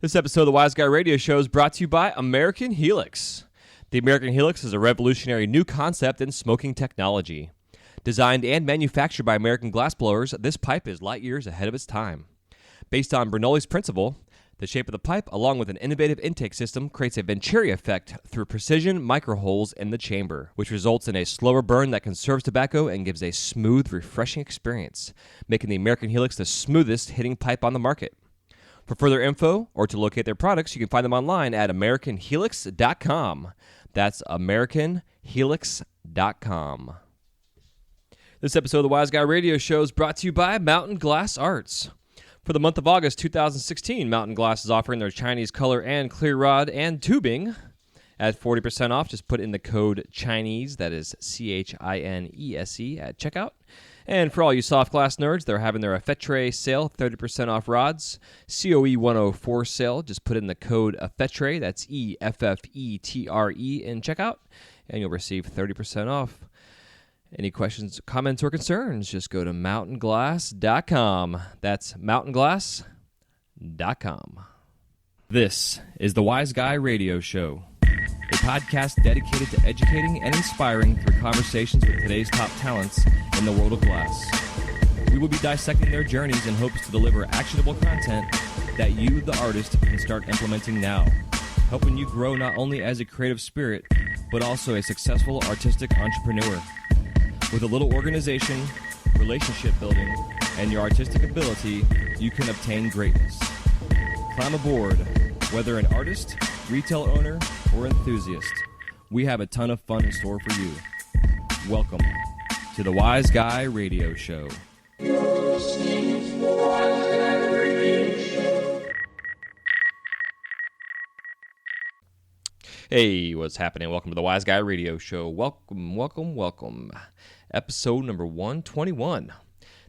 This episode of the Wise Guy Radio Show is brought to you by American Helix. The American Helix is a revolutionary new concept in smoking technology. Designed and manufactured by American Glassblowers, this pipe is light years ahead of its time. Based on Bernoulli's principle, the shape of the pipe, along with an innovative intake system, creates a Venturi effect through precision microholes in the chamber, which results in a slower burn that conserves tobacco and gives a smooth, refreshing experience, making the American Helix the smoothest hitting pipe on the market. For further info or to locate their products, you can find them online at AmericanHelix.com. That's AmericanHelix.com. This episode of the Wise Guy Radio Show is brought to you by Mountain Glass Arts. For the month of August 2016, Mountain Glass is offering their Chinese color and clear rod and tubing at 40% off. Just put in the code CHINESE, that is CHINESE, at checkout. And for all you soft glass nerds, they're having their Effetre sale, 30% off rods, COE 104 sale. Just put in the code Effetre, that's EFFETRE, in checkout, and you'll receive 30% off. Any questions, comments, or concerns, just go to mountainglass.com. That's mountainglass.com. This is the Wise Guy Radio Show, a podcast dedicated to educating and inspiring through conversations with today's top talents in the world of glass. We will be dissecting their journeys in hopes to deliver actionable content that you, the artist, can start implementing now, helping you grow not only as a creative spirit, but also a successful artistic entrepreneur. With a little organization, relationship building, and your artistic ability, you can obtain greatness. Climb aboard, whether an artist, retail owner, or enthusiast. We have a ton of fun in store for you. Welcome to the Wise Guy Radio Show. Hey, what's happening? Welcome to the Wise Guy Radio Show. Welcome. Episode number 121.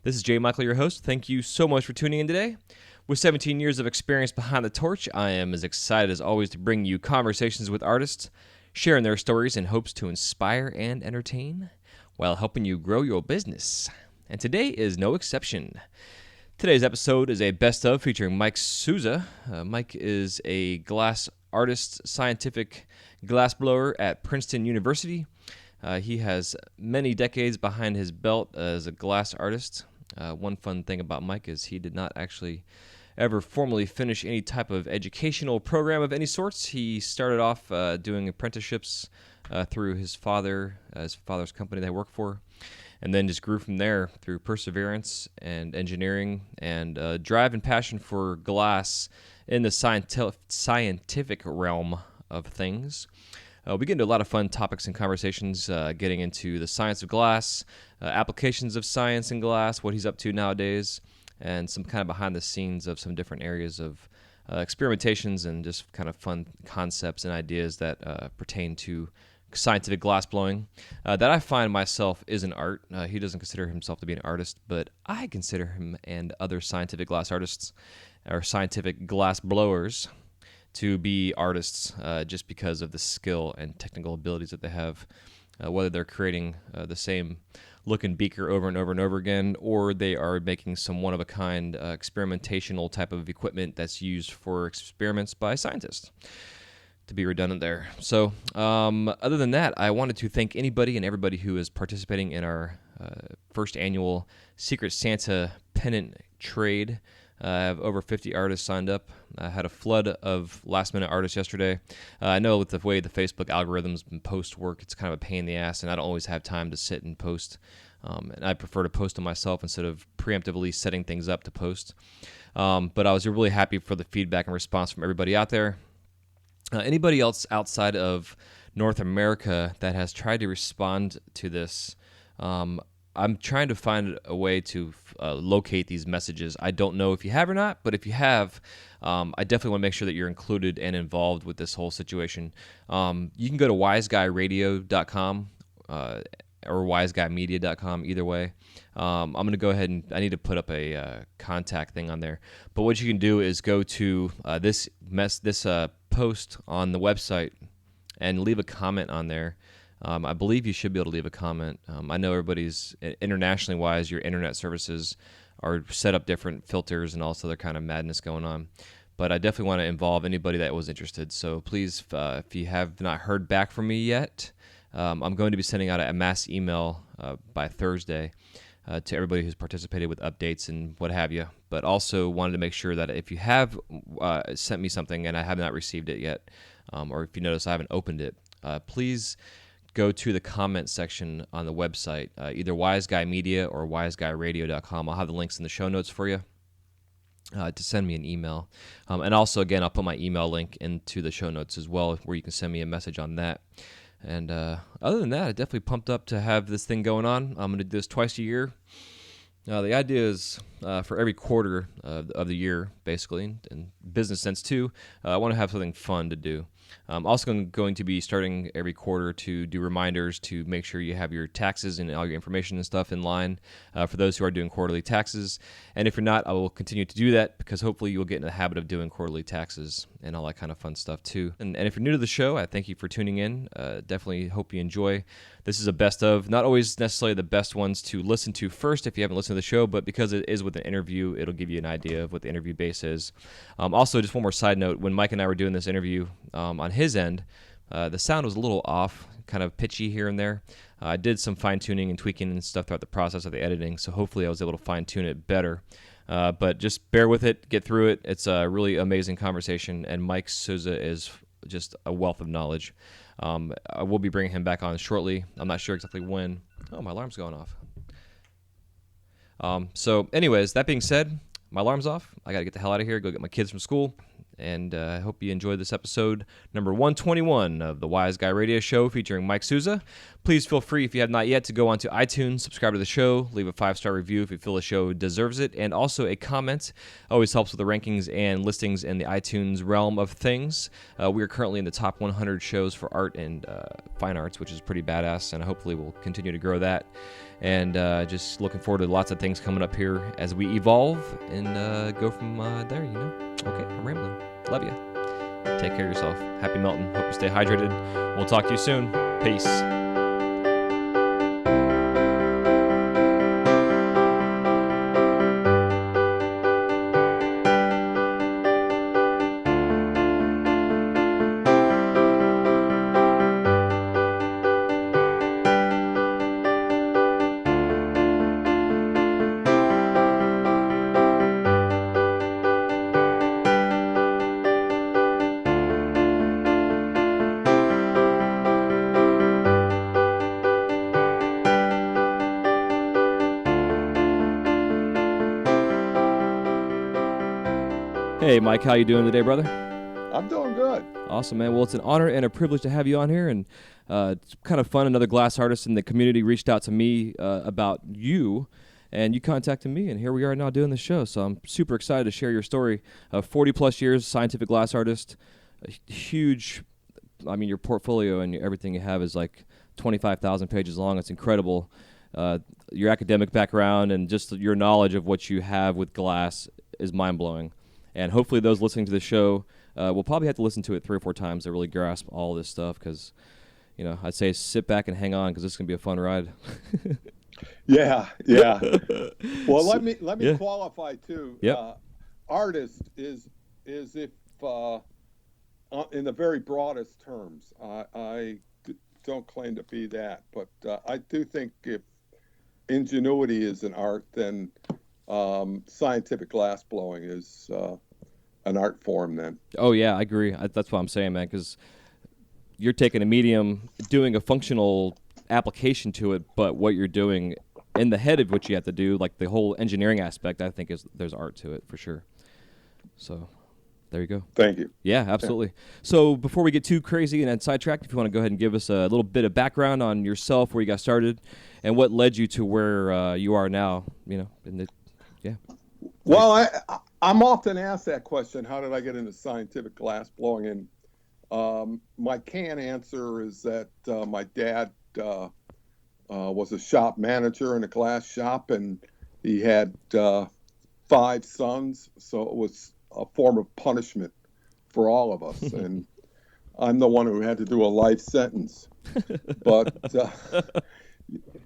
This is Jay Michael, your host. Thank you so much for tuning in today. With 17 years of experience behind the torch, I am as excited as always to bring you conversations with artists, sharing their stories in hopes to inspire and entertain while helping you grow your business. And today is no exception. Today's episode is a best of featuring Mike Souza. Mike is a glass artist, scientific glassblower at Princeton University. He has many decades behind his belt as a glass artist. One fun thing about Mike is he did not actually ever formally finish any type of educational program of any sorts. He started off doing apprenticeships through his father's company that he worked for, and then just grew from there through perseverance and engineering and drive and passion for glass in the scientific realm of things. We get into a lot of fun topics and conversations, getting into the science of glass, applications of science in glass, what he's up to nowadays, and some kind of behind the scenes of some different areas of experimentations and just kind of fun concepts and ideas that pertain to scientific glass blowing that I find myself is an art. He doesn't consider himself to be an artist, but I consider him and other scientific glass artists or scientific glass blowers to be artists just because of the skill and technical abilities that they have, whether they're creating the same looking beaker over and over and over again, or they are making some one-of-a-kind experimentational type of equipment that's used for experiments by scientists, to be redundant there. So other than that, I wanted to thank anybody and everybody who is participating in our first annual Secret Santa pennant trade. I have over 50 artists signed up. I had a flood of last-minute artists yesterday. I know with the way the Facebook algorithms and post work, it's kind of a pain in the ass, and I don't always have time to sit and post. And I prefer to post them myself instead of preemptively setting things up to post. But I was really happy for the feedback and response from everybody out there. Anybody else outside of North America that has tried to respond to this, I'm trying to find a way to locate these messages. I don't know if you have or not, but if you have, I definitely want to make sure that you're included and involved with this whole situation. You can go to wiseguyradio.com or wiseguymedia.com, either way. I'm going to go ahead and I need to put up a contact thing on there. But what you can do is go to this post on the website and leave a comment on there. I believe you should be able to leave a comment. I know everybody's, internationally wise, your internet services are set up different filters and all this other kind of madness going on. but I definitely want to involve anybody that was interested. So please, if you have not heard back from me yet, I'm going to be sending out a mass email by Thursday to everybody who's participated with updates and what have you. But also wanted to make sure that if you have sent me something and I have not received it yet, or if you notice I haven't opened it, please go to the comment section on the website, either Wise Guy Media or wiseguyradio.com. I'll have the links in the show notes for you to send me an email. And also, again, I'll put my email link into the show notes as well, where you can send me a message on that. And other than that, I'm definitely pumped up to have this thing going on. I'm going to do this twice a year. The idea is for every quarter of the year, basically, in business sense too, I want to have something fun to do. I'm also going to be starting every quarter to do reminders to make sure you have your taxes and all your information and stuff in line for those who are doing quarterly taxes. And if you're not, I will continue to do that because hopefully you'll get in the habit of doing quarterly taxes and all that kind of fun stuff too. And if you're new to the show, I thank you for tuning in. Definitely hope you enjoy. This is a best of, not always necessarily the best ones to listen to first if you haven't listened to the show, but because it is with an interview, it'll give you an idea of what the interview base is. Also, just one more side note, when Mike and I were doing this interview on his end, the sound was a little off, kind of pitchy here and there. I did some fine-tuning and tweaking and stuff throughout the process of the editing, so hopefully I was able to fine-tune it better. But just bear with it, get through it. It's a really amazing conversation, and Mike Souza is just a wealth of knowledge. I will be bringing him back on shortly. I'm not sure exactly when. Oh, my alarm's going off. So anyways, that being said, my alarm's off. I got to get the hell out of here, go get my kids from school. And I hope you enjoyed this episode, number 121 of the Wise Guy Radio Show featuring Mike Souza. Please feel free, if you have not yet, to go onto iTunes, subscribe to the show, leave a 5-star review if you feel the show deserves it, and also a comment. Always helps with the rankings and listings in the iTunes realm of things. We are currently in the top 100 shows for art and fine arts, which is pretty badass, and hopefully we'll continue to grow that. And just looking forward to lots of things coming up here as we evolve and go from there, you know. Okay, I'm rambling. Love you. Take care of yourself. Happy melting. Hope you stay hydrated. We'll talk to you soon. Peace. Hey, Mike, how you doing today, brother? I'm doing good. Awesome, man. Well, it's an honor and a privilege to have you on here, and it's kind of fun. Another glass artist in the community reached out to me about you, and you contacted me, and here we are now doing the show. So I'm super excited to share your story. 40-plus years, scientific glass artist, a huge, I mean, your portfolio and everything you have is like 25,000 pages long. It's incredible. Your academic background and just your knowledge of what you have with glass is mind-blowing. And hopefully those listening to the show will probably have to listen to it 3 or 4 times to really grasp all this stuff because, you know, I'd say sit back and hang on because this is going to be a fun ride. Yeah. Well, let me qualify too. Yep. Artist is if in the very broadest terms. I don't claim to be that, but I do think if ingenuity is an art, then scientific glass blowing is an art form then. Oh, yeah, I agree. That's what I'm saying, man, because you're taking a medium, doing a functional application to it, but what you're doing in the head of what you have to do, like the whole engineering aspect, I think there's art to it for sure. So there you go. Thank you. Yeah, absolutely. Yeah. So before we get too crazy and sidetracked, if you want to go ahead and give us a little bit of background on yourself, where you got started, and what led you to where you are now, you know, yeah. Well, I'm often asked that question, how did I get into scientific glass blowing? And my canned answer is that my dad was a shop manager in a glass shop, and he had 5 sons, so it was a form of punishment for all of us. And I'm the one who had to do a life sentence. But,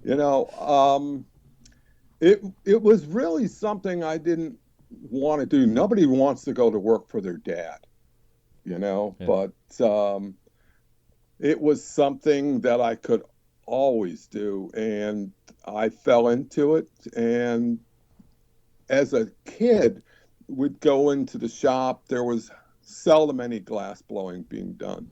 you know, it was really something I didn't want to do. Nobody wants to go to work for their dad, Yeah. but it was something that I could always do, and I fell into it. And as a kid, we'd go into the shop. There was seldom any glass blowing being done.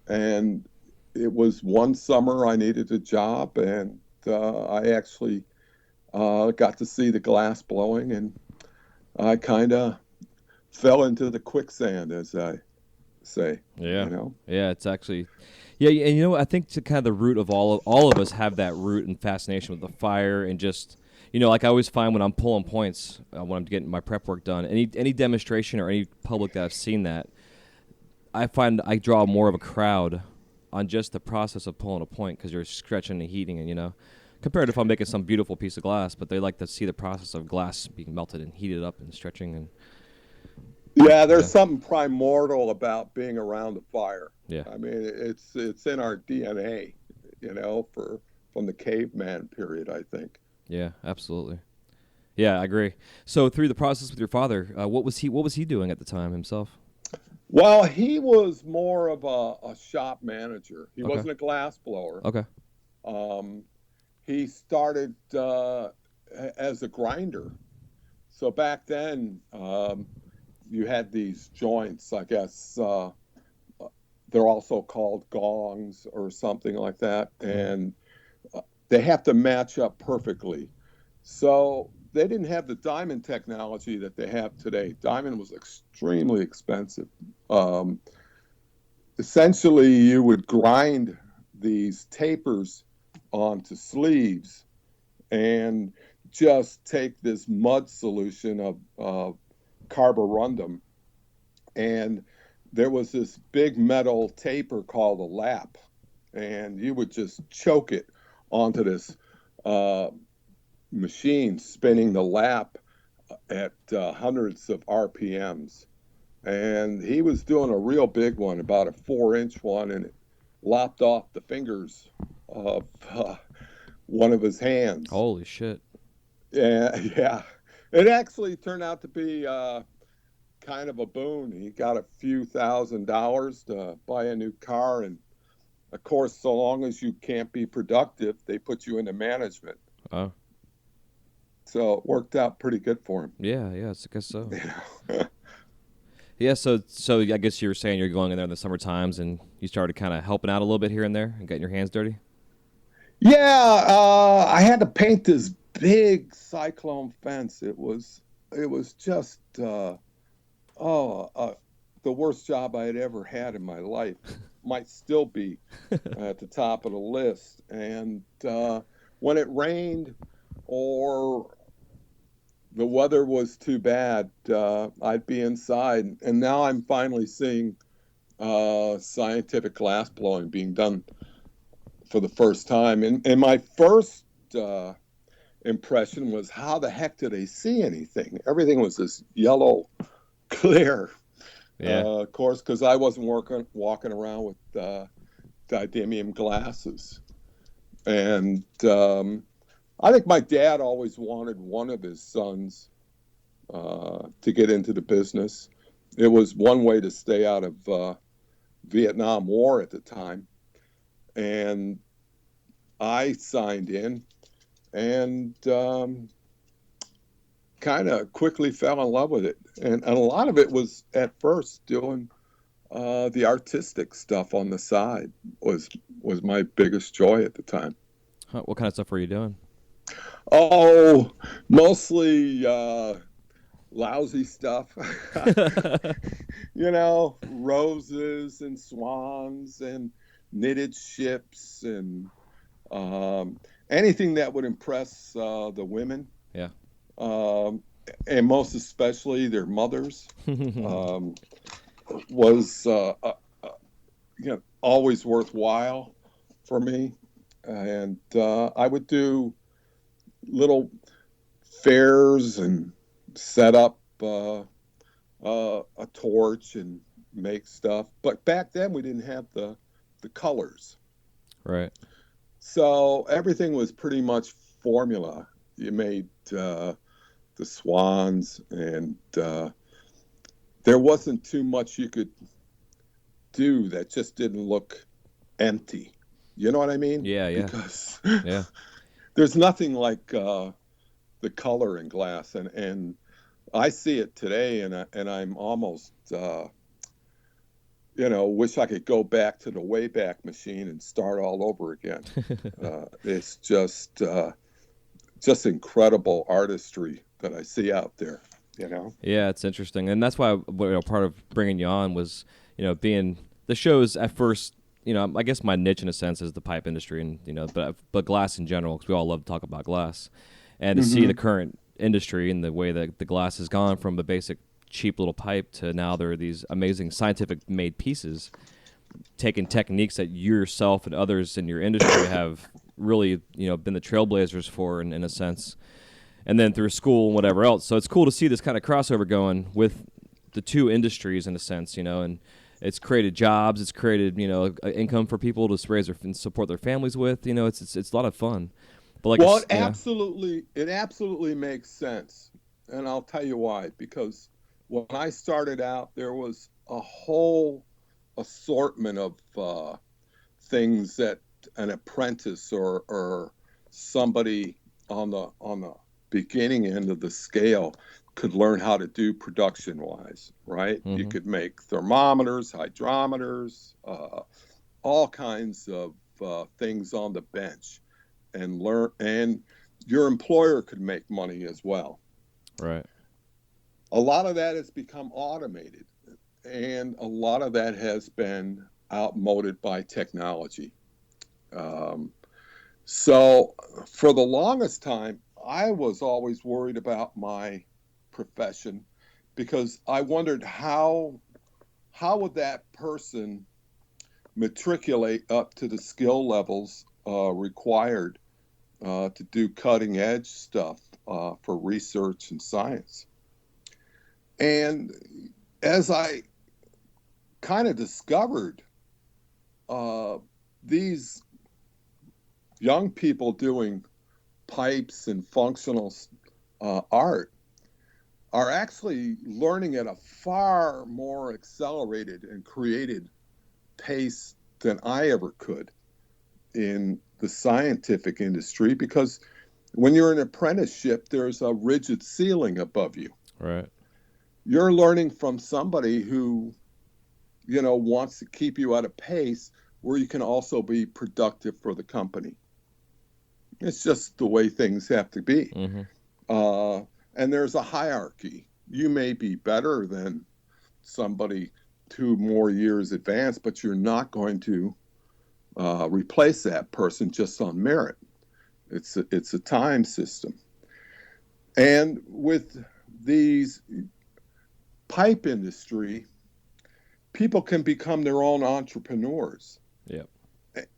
And it was one summer I needed a job, and I actually got to see the glass blowing, and I kind of fell into the quicksand, as I say, Yeah. you know. Yeah, it's actually, yeah, and I think to kind of the root of all of us have that root and fascination with the fire and just, like I always find when I'm pulling points when I'm getting my prep work done, any demonstration or any public that I've seen that, I find I draw more of a crowd on just the process of pulling a point because you're stretching and heating and compared to if I'm making some beautiful piece of glass, but they like to see the process of glass being melted and heated up and stretching and Yeah, yeah, there's something primordial about being around the fire. yeah, I mean, it's in our DNA, from the caveman period, I think. yeah, absolutely. Yeah, I agree. So through the process with your father, what was he doing at the time himself? Well, he was more of a shop manager. He Okay. wasn't a glass blower. Okay. Um, he started as a grinder. So back then, you had these joints, I guess. They're also called gongs or something like that, Mm-hmm. and they have to match up perfectly. So they didn't have the diamond technology that they have today. Diamond was extremely expensive. Um, Essentially, you would grind these tapers onto sleeves and just take this mud solution of carborundum, and there was this big metal taper called a lap, and you would just choke it onto this uh, machine spinning the lap at hundreds of RPMs. And he was doing a real big one, about a 4-inch one, and it lopped off the fingers of one of his hands. Holy shit. Yeah, yeah. It actually turned out to be kind of a boon. He got a few $1,000s to buy a new car, and of course, so long as you can't be productive, they put you into management. Oh. So it worked out pretty good for him. Yeah, yeah, I guess so. You know? Yeah, so I guess you were saying you're going in there in the summer times and you started kind of helping out a little bit here and there and getting your hands dirty. Yeah, I had to paint this big cyclone fence. It was just oh the worst job I had ever had in my life. Might still be at the top of the list. And when it rained or the weather was too bad, I'd be inside. And now I'm finally seeing scientific glass blowing being done for the first time. And my first impression was, how the heck do they see anything? Everything was this yellow clear. Yeah. Of course, because I wasn't walking around with didymium glasses. And I think my dad always wanted one of his sons to get into the business. It was one way to stay out of Vietnam War at the time. And I signed in and kind of quickly fell in love with it. And a lot of it was at first doing the artistic stuff on the side was my biggest joy at the time. Huh, what kind of stuff were you doing? Oh, mostly lousy stuff. Roses and swans and knitted ships and anything that would impress the women. Yeah. Um, and most especially their mothers, was always worthwhile for me. And I would do little fairs and set up a torch and make stuff. But back then we didn't have the colors, Right. so everything was pretty much formula. You made the swans, and there wasn't too much you could do that just didn't look empty. You know what I mean? Yeah. Because Yeah. there's nothing like the color in glass, and I see it today, and I'm almost wish I could go back to the Wayback Machine and start all over again. It's just incredible artistry that I see out there. Yeah, it's interesting, and that's why part of bringing you on was being the shows at first. I guess my niche in a sense is the pipe industry, and but glass in general, because we all love to talk about glass, and to see the current industry and the way that the glass has gone from the basic cheap little pipe to now there are these amazing scientific made pieces, taking techniques that yourself and others in your industry have really been the trailblazers for in a sense, and then through school and whatever else. So it's cool to see this kind of crossover going with the two industries in a sense, and it's created jobs, it's created income for people to raise and support their families with. It's a lot of fun. But it absolutely makes sense, and I'll tell you why. Because when I started out, there was a whole assortment of things that an apprentice or somebody on the beginning end of the scale could learn how to do production-wise, right? You could make thermometers, hydrometers, all kinds of things on the bench, and learn. And your employer could make money as well. Right. A lot of that has become automated, and a lot of that has been outmoded by technology. So for the longest time, I was always worried about my profession, because I wondered how would that person matriculate up to the skill levels required to do cutting edge stuff for research and science. And as I kind of discovered, these young people doing pipes and functional art are actually learning at a far more accelerated and created pace than I ever could in the scientific industry, because when you're in an apprenticeship, there's a rigid ceiling above you. Right. You're learning from somebody who, wants to keep you at a pace where you can also be productive for the company. It's just the way things have to be. And there's a hierarchy. You may be better than somebody 2 more years advanced, but you're not going to replace that person just on merit. It's a time system. And with these pipe industry, people can become their own entrepreneurs. Yeah.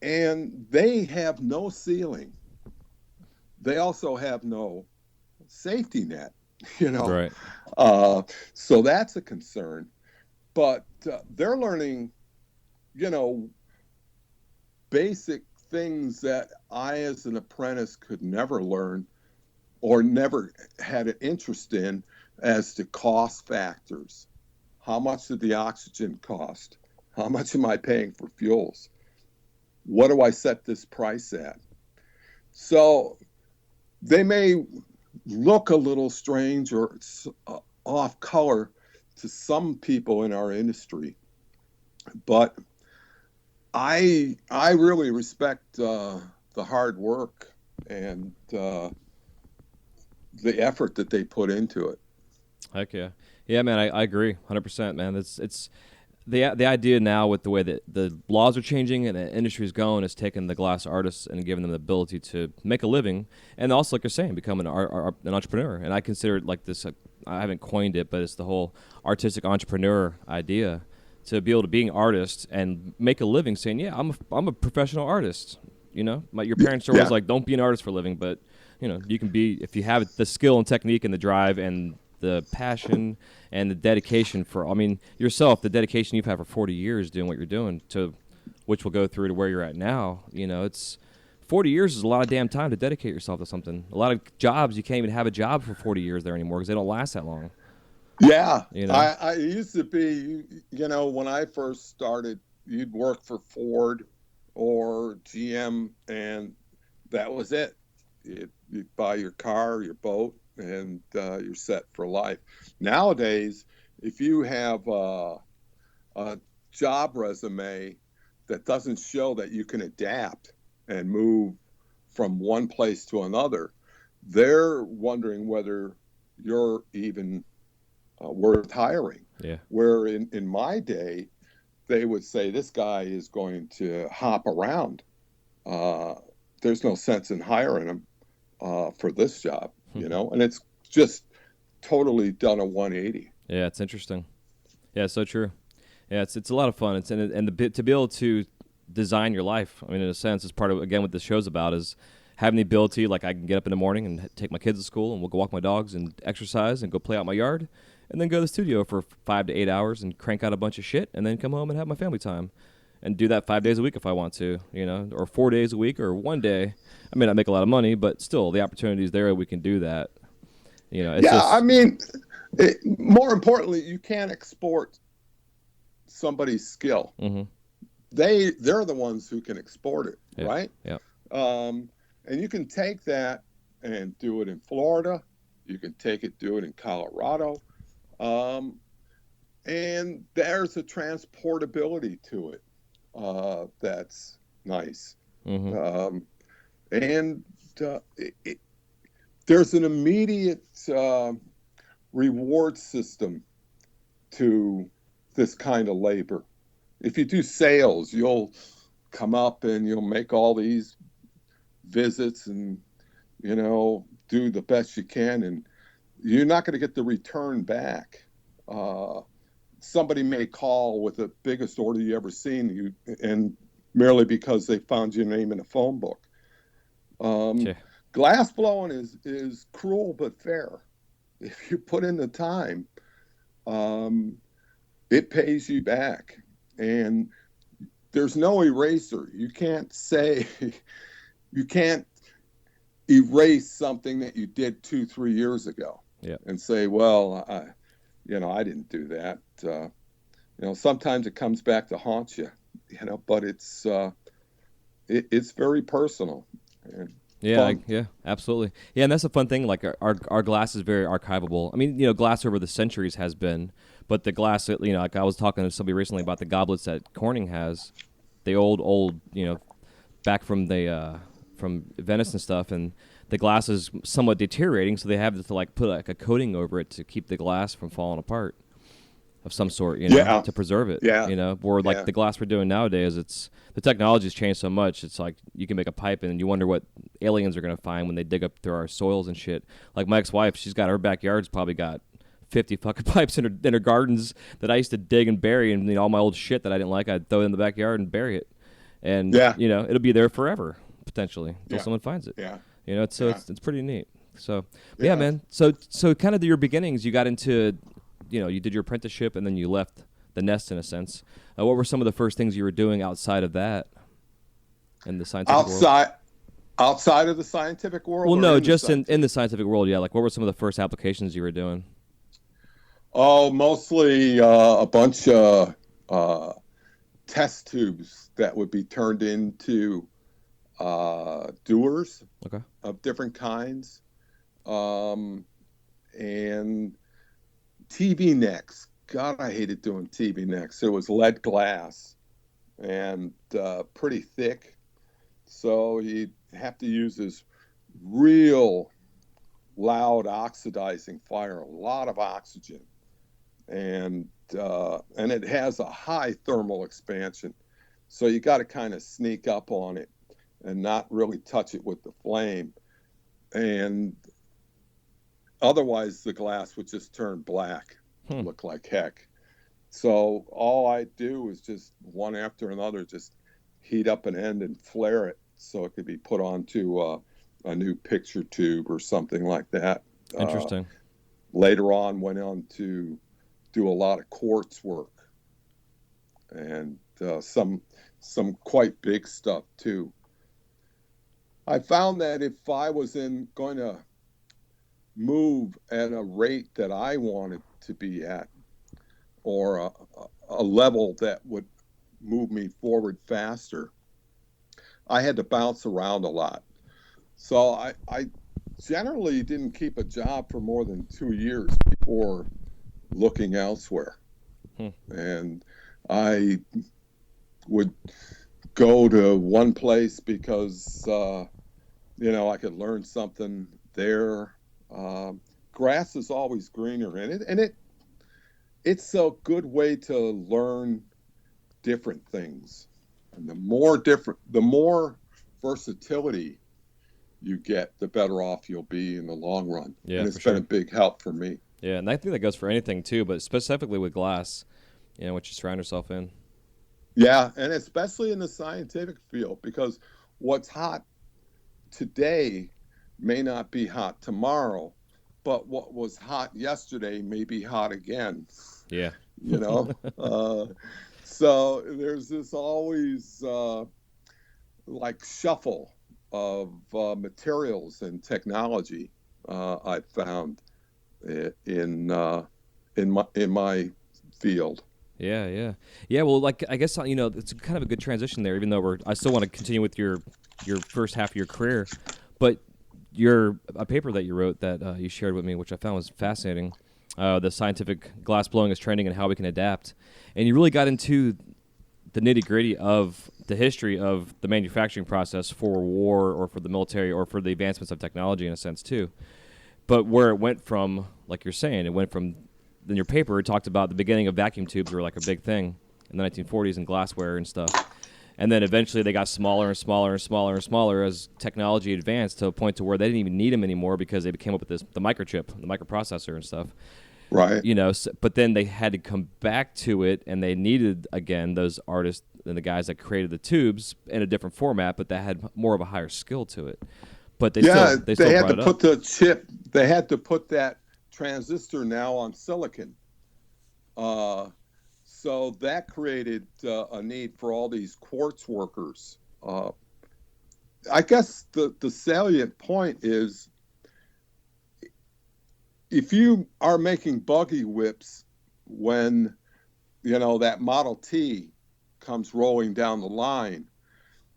And they have no ceiling. They also have no safety net, Right. So that's a concern. But they're learning, basic things that I, as an apprentice, could never learn or never had an interest in, as to cost factors. How much did the oxygen cost? How much am I paying for fuels? What do I set this price at? So they may look a little strange or off color to some people in our industry, but I really respect the hard work and the effort that they put into it. Heck yeah. Yeah, man, I agree 100%, man. It's the idea now with the way that the laws are changing and the industry is going is taking the glass artists and giving them the ability to make a living, and also, like you're saying, become an entrepreneur. And I consider it like this, I haven't coined it, but it's the whole artistic entrepreneur idea, to be able to be an artist and make a living saying, yeah, I'm a professional artist. Your parents are always like, don't be an artist for a living, but you can be, if you have the skill and technique and the drive and the passion and the dedication yourself, the dedication you've had for 40 years doing what you're doing, to which will go through to where you're at now. It's 40 years is a lot of damn time to dedicate yourself to something. A lot of jobs, you can't even have a job for 40 years there anymore because they don't last that long. Yeah. You know? I used to be, when I first started, you'd work for Ford or GM, and that was it. You'd buy your car, your boat, and you're set for life. Nowadays, if you have a job resume that doesn't show that you can adapt and move from one place to another, they're wondering whether you're even worth hiring. Yeah. Where in my day, they would say, this guy is going to hop around. There's no sense in hiring him for this job, and it's just totally done a 180. Yeah, it's interesting. Yeah, it's so true. Yeah, it's a lot of fun. To be able to design your life. I mean, in a sense, it's part of, again, what this show's about is having the ability, like I can get up in the morning and take my kids to school, and we'll go walk my dogs and exercise and go play out my yard, and then go to the studio for 5 to 8 hours and crank out a bunch of shit, and then come home and have my family time, and do that 5 days a week if I want to, or 4 days a week or one day. I may not make a lot of money, but still, the opportunity is there. We can do that. I mean, more importantly, you can't export somebody's skill. Mm-hmm. They're the ones who can export it, Yeah. right? Yeah. And you can take that and do it in Florida. You can do it in Colorado. And there's a transportability to it that's nice. Mm-hmm. There's an immediate reward system to this kind of labor. If you do sales, you'll come up and you'll make all these visits and, do the best you can, and you're not going to get the return back. Somebody may call with the biggest order you ever seen, and merely because they found your name in a phone book. Yeah. Glass blowing is cruel but fair. If you put in the time, it pays you back. And there's no eraser. You can't erase something that you did 2-3 years ago. Yeah. And say, well, I didn't do that. Sometimes it comes back to haunt you, but it's very personal. And yeah, yeah, absolutely. Yeah, and that's a fun thing. Like our glass is very archivable. I mean, glass over the centuries has been, but the glass, like I was talking to somebody recently about the goblets that Corning has, the old, back from from Venice and stuff, and the glass is somewhat deteriorating, so they have to like put like a coating over it to keep the glass from falling apart of some sort, to preserve it. Yeah. Or like the glass we're doing nowadays, the technology's changed so much. It's like you can make a pipe and you wonder what aliens are going to find when they dig up through our soils and shit. Like my ex-wife, she's got her backyard's probably got 50 fucking pipes in her gardens that I used to dig and bury, and all my old shit that I didn't like, I'd throw it in the backyard and bury it. And it'll be there forever potentially until someone finds it. Yeah. It's pretty neat. So yeah, man. So kind of your beginnings, you got into, you did your apprenticeship and then you left the nest in a sense. What were some of the first things you were doing outside of that in the scientific world? Outside of the scientific world? Well, no, just in the scientific world, yeah. Like what were some of the first applications you were doing? Oh, mostly a bunch of test tubes that would be turned into dewars of different kinds, and TV necks. God, I hated doing TV necks. It was lead glass and pretty thick, so you'd have to use this real loud oxidizing fire, a lot of oxygen, and it has a high thermal expansion, so you got to kind of sneak up on it and not really touch it with the flame, and otherwise the glass would just turn black, look like heck. So all I do is just one after another, just heat up an end and flare it so it could be put onto a new picture tube or something like that. Interesting. Later on, went on to do a lot of quartz work and some quite big stuff too. I found that if I was going to move at a rate that I wanted to be at, or a level that would move me forward faster, I had to bounce around a lot. So I generally didn't keep a job for more than 2 years before looking elsewhere. And I would go to one place because, I could learn something there. Grass is always greener, and it's a good way to learn different things. And the more versatility you get, the better off you'll be in the long run. Yeah, and it's been a big help for me. Yeah, and I think that goes for anything too, but specifically with glass, what you surround yourself in. Yeah, and especially in the scientific field, because what's hot today may not be hot tomorrow, but what was hot yesterday may be hot again. Yeah. So there's this always like shuffle of materials and technology I've found in my field. Yeah. Well, I guess it's kind of a good transition there. Even though I still want to continue with your first half of your career, but a paper that you wrote that you shared with me, which I found was fascinating. The scientific glass blowing is trending and how we can adapt, and you really got into the nitty-gritty of the history of the manufacturing process for war or for the military or for the advancements of technology in a sense too. But where it went from, like you're saying, in your paper, it talked about the beginning of vacuum tubes were like a big thing in the 1940s and glassware and stuff. And then eventually they got smaller and smaller and smaller and smaller as technology advanced to a point to where they didn't even need them anymore because they came up with the microchip, the microprocessor and stuff. Right. But then they had to come back to it, and they needed, again, those artists and the guys that created the tubes in a different format, but that had more of a higher skill to it. But they still had to put the chip. They had to put that transistor now on silicon. So that created a need for all these quartz workers. I guess the salient point is, if you are making buggy whips when, that Model T comes rolling down the line,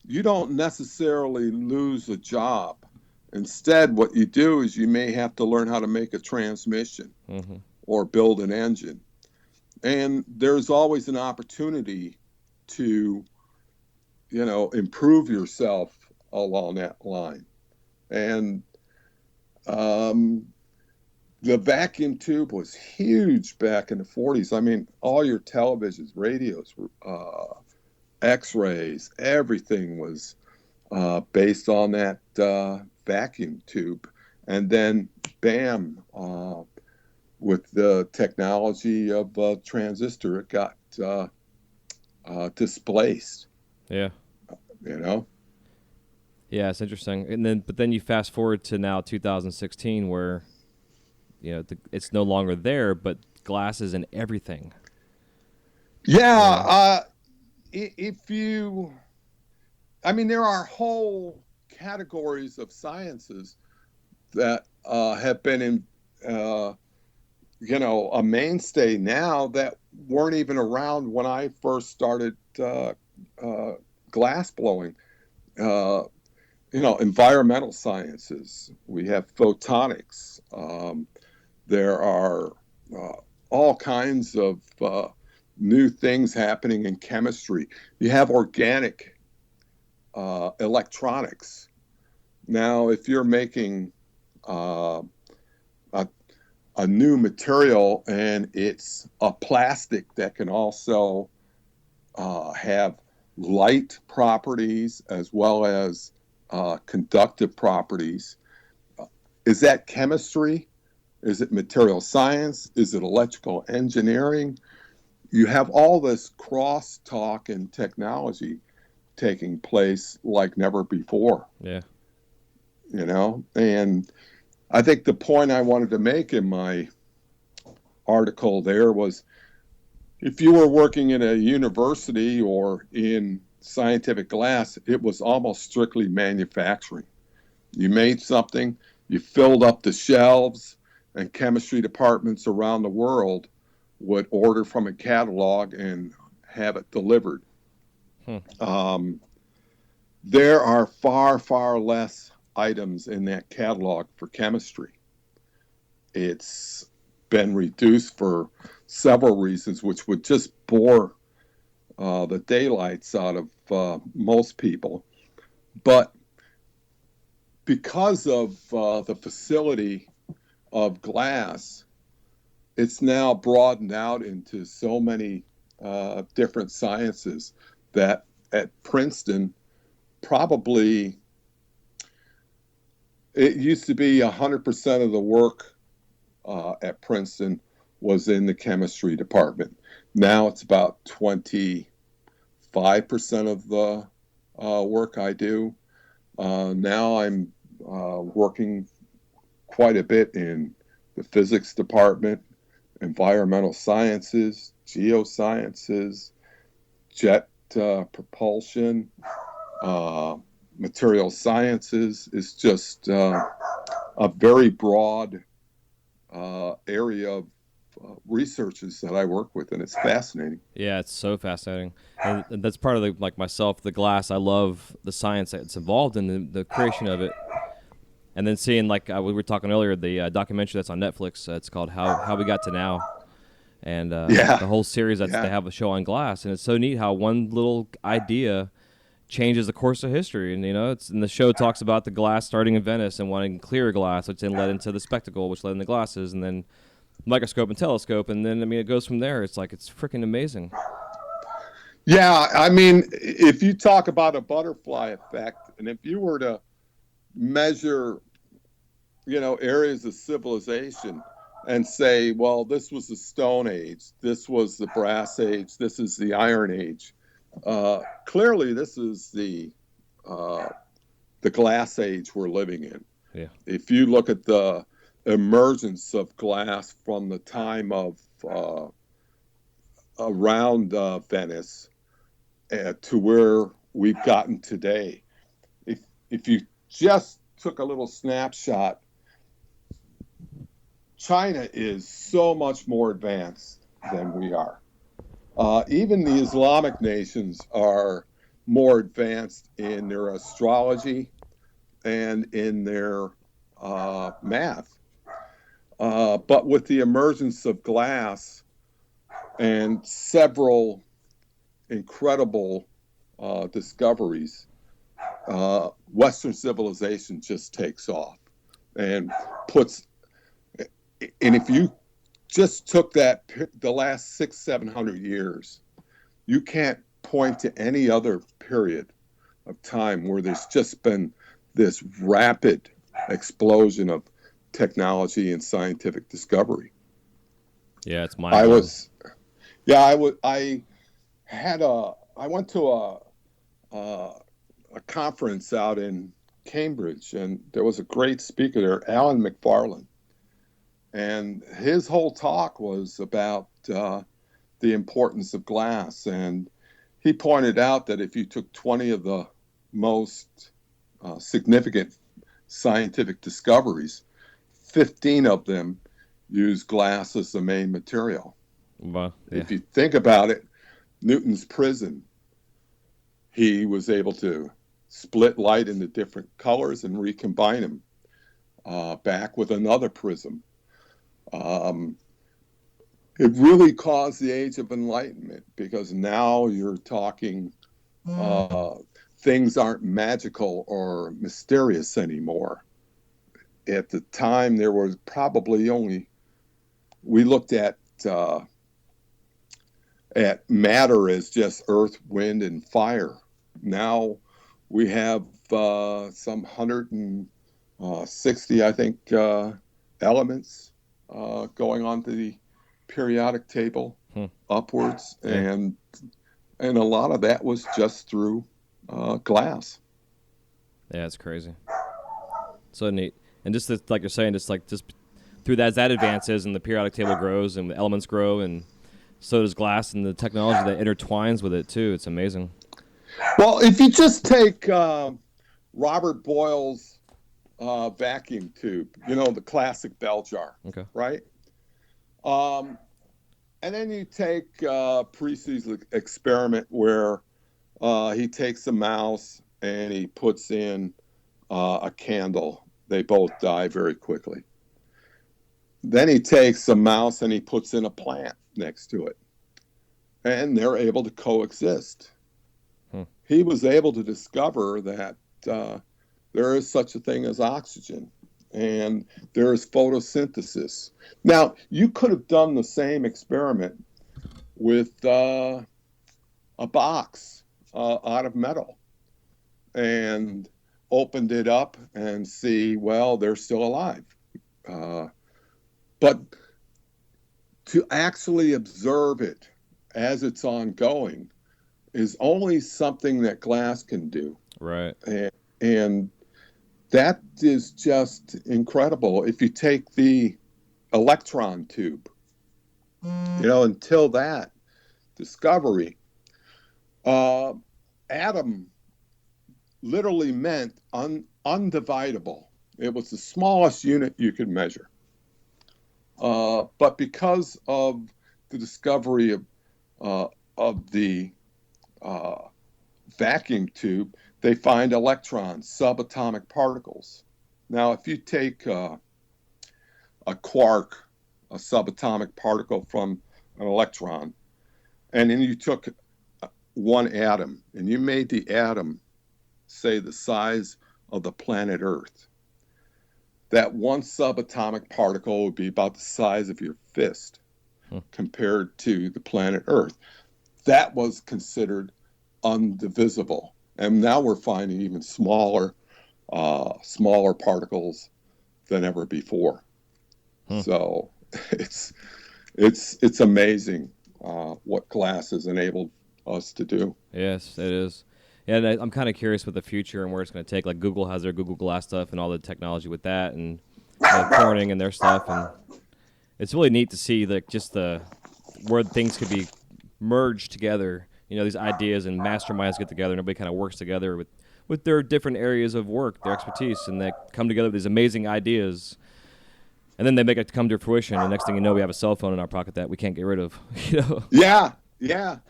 you don't necessarily lose a job. Instead, what you do is you may have to learn how to make a transmission or build an engine. And there's always an opportunity to, improve yourself along that line. And the vacuum tube was huge back in the 40s. I mean, all your televisions, radios, X-rays, everything was based on that vacuum tube. And then, bam, with the technology of transistor, it got displaced. Yeah. Yeah, it's interesting. But then you fast forward to now 2016, where it's no longer there, but glass is in everything. Yeah. There are whole categories of sciences that have been in, a mainstay now that weren't even around when I first started glass blowing. Environmental sciences. We have photonics. There are all kinds of new things happening in chemistry. You have organic electronics. Now, if you're making a new material and it's a plastic that can also have light properties as well as conductive properties, is that chemistry? Is it material science? Is it electrical engineering? You have all this cross-talk and technology taking place like never before. Yeah. And I think the point I wanted to make in my article there was, if you were working in a university or in scientific glass, it was almost strictly manufacturing. You made something, you filled up the shelves, and chemistry departments around the world would order from a catalog and have it delivered. There are far, far less items in that catalog for chemistry. It's been reduced for several reasons, which would just bore the daylights out of most people. But because of the facility of glass, it's now broadened out into so many different sciences that at Princeton, probably it used to be 100% of the work at Princeton was in the chemistry department. Now it's about 25% of the work I do. Now I'm working quite a bit in the physics department, environmental sciences, geosciences, jet propulsion, material sciences. Is just a very broad area of researches that I work with, and it's fascinating. Yeah, it's so fascinating. And that's part of like myself, the glass. I love the science that's involved in the creation of it. And then seeing, like we were talking earlier, the documentary that's on Netflix, it's called How We Got to Now. And the whole series, they have a show on glass. And it's so neat how one little idea changes the course of history. And, and the show talks about the glass starting in Venice and wanting clear glass, which then led into the spectacle, which led into glasses, and then microscope and telescope. And then, it goes from there. It's like, it's freaking amazing. Yeah, I mean, if you talk about a butterfly effect, and if you were to measure, areas of civilization and say, well, this was the Stone Age, this was the Brass Age, this is the Iron Age. Clearly, this is the Glass Age we're living in. Yeah. If you look at the emergence of glass from the time of around Venice to where we've gotten today, if you just took a little snapshot, China is so much more advanced than we are. Even the Islamic nations are more advanced in their astrology and in their math. But with the emergence of glass and several incredible discoveries, Western civilization just takes off and puts. And if you just took the last 600-700 years, you can't point to any other period of time where there's just been this rapid explosion of technology and scientific discovery. Yeah, it's mind-blowing. I went to a conference out in Cambridge, and there was a great speaker there, Alan McFarland. And his whole talk was about the importance of glass. And he pointed out that if you took 20 of the most significant scientific discoveries, 15 of them use glass as the main material. Wow. Yeah. If you think about it, Newton's prism, he was able to split light into different colors and recombine them back with another prism. It really caused the Age of Enlightenment, because now you're talking things aren't magical or mysterious anymore. At the time, there was probably we looked at matter as just earth, wind, and fire. Now we have some 160, I think, elements going on the periodic table upwards, and a lot of that was just through glass. Yeah, it's crazy. So neat. And just like you're saying, just through that, as that advances and the periodic table grows and the elements grow, and so does glass and the technology that intertwines with it too. It's amazing. Well, if you just take Robert Boyle's vacuum tube, the classic bell jar, Okay. right? And then you take Priestley's experiment where he takes a mouse and he puts in a candle. They both die very quickly. Then he takes a mouse and he puts in a plant next to it. And they're able to coexist. He was able to discover that there is such a thing as oxygen and there is photosynthesis. Now, you could have done the same experiment with a box out of metal and opened it up and see, well, they're still alive. But to actually observe it as it's ongoing is only something that glass can do. Right. And that is just incredible. If you take the electron tube, until that discovery, atom literally meant undividable. It was the smallest unit you could measure. But because of the discovery of the vacuum tube, they find electrons, subatomic particles. Now, if you take a quark, a subatomic particle from an electron, and then you took one atom and you made the atom, say, the size of the planet Earth, that one subatomic particle would be about the size of your fist compared to the planet Earth. That was considered undivisible. And now we're finding even smaller particles than ever before. So it's amazing what glass has enabled us to do. Yes, it is. Yeah, and I'm kind of curious with the future and where it's going to take. Like Google has their Google Glass stuff and all the technology with that, and Corning and their stuff, and it's really neat to see just where things could be merged together. These ideas and masterminds get together, and everybody kind of works together with their different areas of work, their expertise, and they come together with these amazing ideas, and then they make it come to fruition. And next thing you know, we have a cell phone in our pocket that we can't get rid of. Yeah.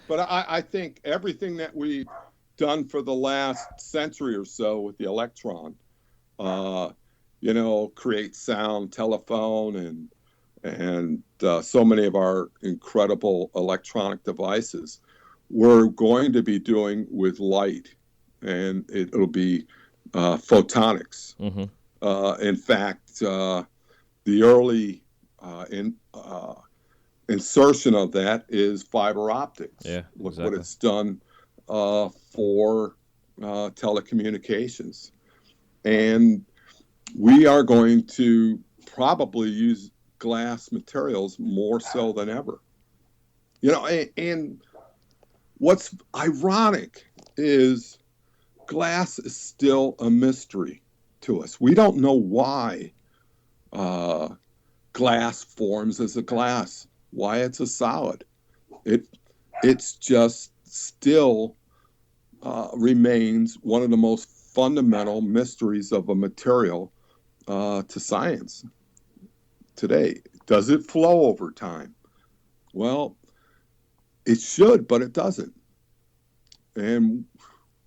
But I think everything that we've done for the last century or so with the electron, create sound, telephone, and so many of our incredible electronic devices, we're going to be doing with light, and it'll be photonics. In fact, the early insertion of that is fiber optics. Yeah, Look exactly. what it's done for telecommunications. And we are going to probably use glass materials more so than ever. And what's ironic is glass is still a mystery to us. We don't know why glass forms as a glass, why it's a solid. It's just still remains one of the most fundamental mysteries of a material to science today. Does it flow over time? Well, it should, but it doesn't. And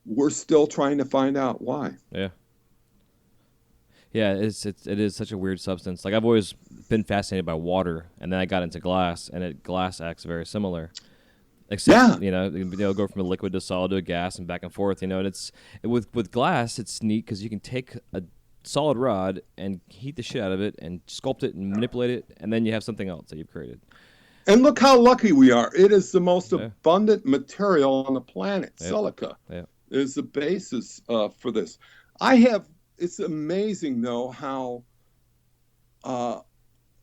we're still trying to find out why. Yeah. Yeah, it is such a weird substance. Like I've always been fascinated by water, and then I got into glass, and glass acts very similar. Except, go from a liquid to solid to a gas and back and forth, and with glass, it's neat because you can take a solid rod and heat the shit out of it and sculpt it and manipulate it, and then you have something else that you've created. And look how lucky we are. It is the most abundant material on the planet. Yep. Silica is the basis for this. It's amazing, though, how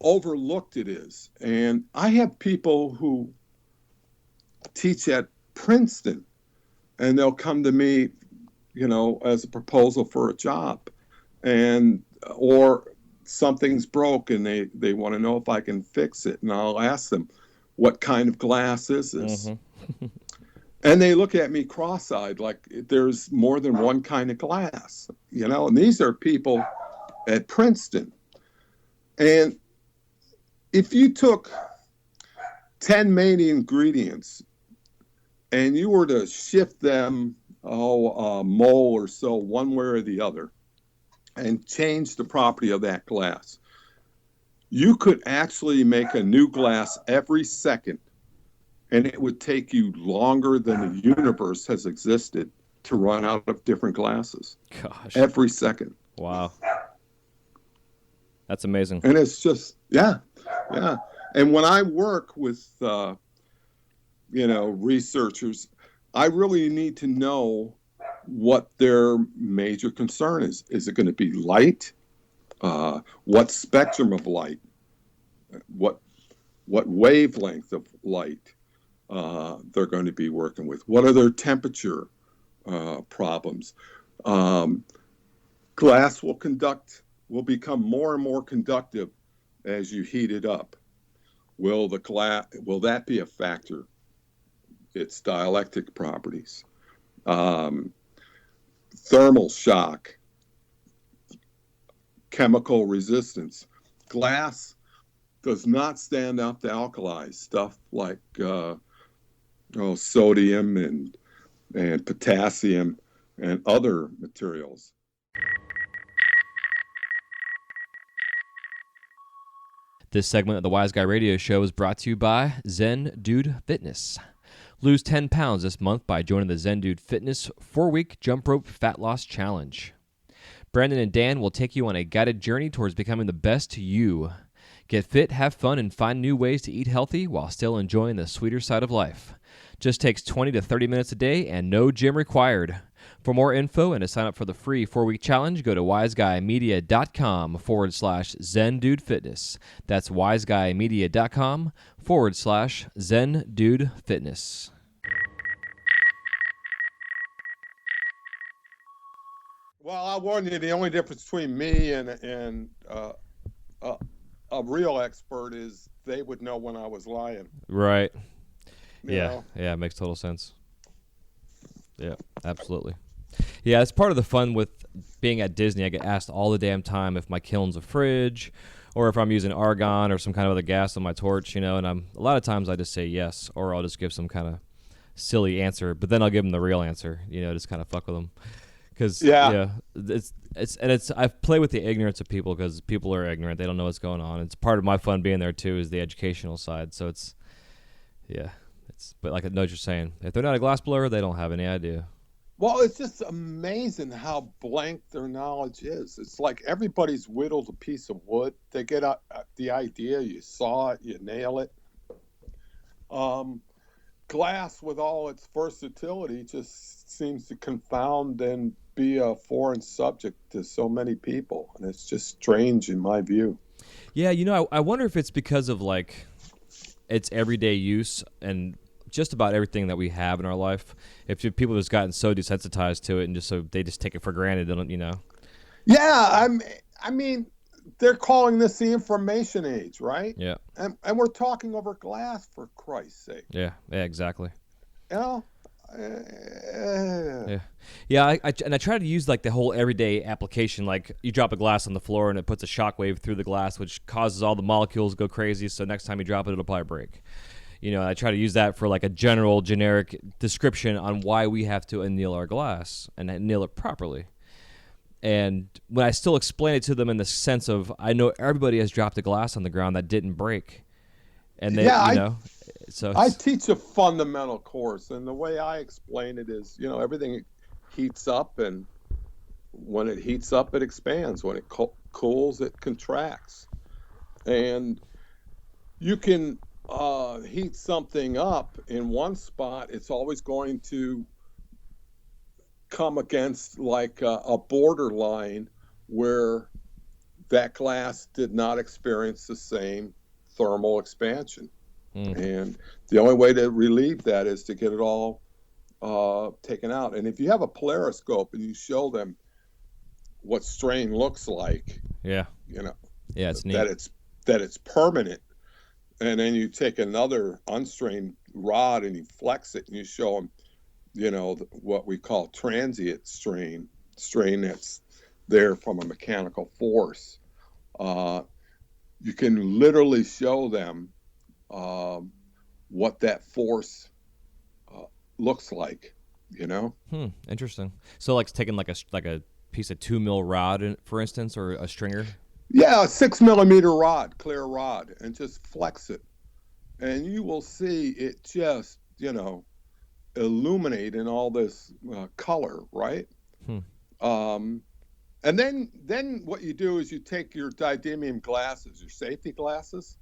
overlooked it is. And I have people who teach at Princeton, and they'll come to me, as a proposal for a job, or something's broke and they want to know if I can fix it, and I'll ask them, what kind of glass is this? And they look at me cross-eyed like there's more than one kind of glass, and these are people at Princeton. And if you took 10 main ingredients and you were to shift them a mole or so one way or the other and change the property of that glass, you could actually make a new glass every second, and it would take you longer than the universe has existed to run out of different glasses. Gosh. Every second. Wow. That's amazing. And it's just, yeah. And when I work with, researchers, I really need to know what their major concern is. Is it going to be light? What spectrum of light? What wavelength of light they're going to be working with? What are their temperature problems? Glass will become more and more conductive as you heat it up. Will that be a factor? Its dielectric properties, thermal shock, chemical resistance. Glass does not stand up to alkalis, stuff like sodium and potassium and other materials. This segment of the Wise Guy Radio Show is brought to you by Zen Dude Fitness. Lose 10 pounds this month by joining the Zen Dude Fitness 4-week jump rope fat loss challenge. Brandon and Dan will take you on a guided journey towards becoming the best you. Get fit, have fun, and find new ways to eat healthy while still enjoying the sweeter side of life. Just takes 20 to 30 minutes a day and no gym required. For more info and to sign up for the free 4-week challenge, go to wiseguymedia.com/ZenDudeFitness. That's wiseguymedia.com/ZenDudeFitness. Well, I warn you, the only difference between me and a real expert is they would know when I was lying. Right. You know? Yeah, it makes total sense. Yeah, absolutely. Yeah, it's part of the fun with being at Disney. I get asked all the damn time if my kiln's a fridge or if I'm using argon or some kind of other gas on my torch, and a lot of times I just say yes, or I'll just give some kind of silly answer, but then I'll give them the real answer, just kind of fuck with them. Because I play with the ignorance of people because people are ignorant. They don't know what's going on. It's part of my fun being there too is the educational side. So but like I know what you're saying. If they're not a glassblower, they don't have any idea. Well, it's just amazing how blank their knowledge is. It's like everybody's whittled a piece of wood. They get the idea, you saw it, you nail it. Glass, with all its versatility, just seems to confound and be a foreign subject to so many people. And it's just strange in my view. Yeah, I wonder if it's because of its everyday use and just about everything that we have in our life. If people just gotten so desensitized to it and they just take it for granted, they don't, Yeah, I mean, they're calling this the information age, right? Yeah. And we're talking over glass, for Christ's sake. Yeah, exactly. Yeah. I try to use the whole everyday application. Like you drop a glass on the floor and it puts a shockwave through the glass, which causes all the molecules to go crazy. So next time you drop it, it'll probably break. I try to use that for a generic description on why we have to anneal our glass and anneal it properly. And when I still explain it to them in the sense of, I know everybody has dropped a glass on the ground that didn't break. And they, so I teach a fundamental course, and the way I explain it is, everything heats up, and when it heats up, it expands. When it cools, it contracts. And you can heat something up in one spot, it's always going to come against a borderline where that glass did not experience the same thermal expansion. And the only way to relieve that is to get it all taken out. And if you have a polariscope and you show them what strain looks like, it's neat. that it's permanent, and then you take another unstrained rod and you flex it and you show them, what we call transient strain that's there from a mechanical force. You can literally show them what that force looks like, you know? Interesting. So like taking like a piece of 2 mil rod, for instance, or a stringer. Yeah, a 6 millimeter rod, clear rod, and just flex it. And you will see it just, illuminate in all this color, right? And then what you do is you take your didymium glasses, your safety glasses,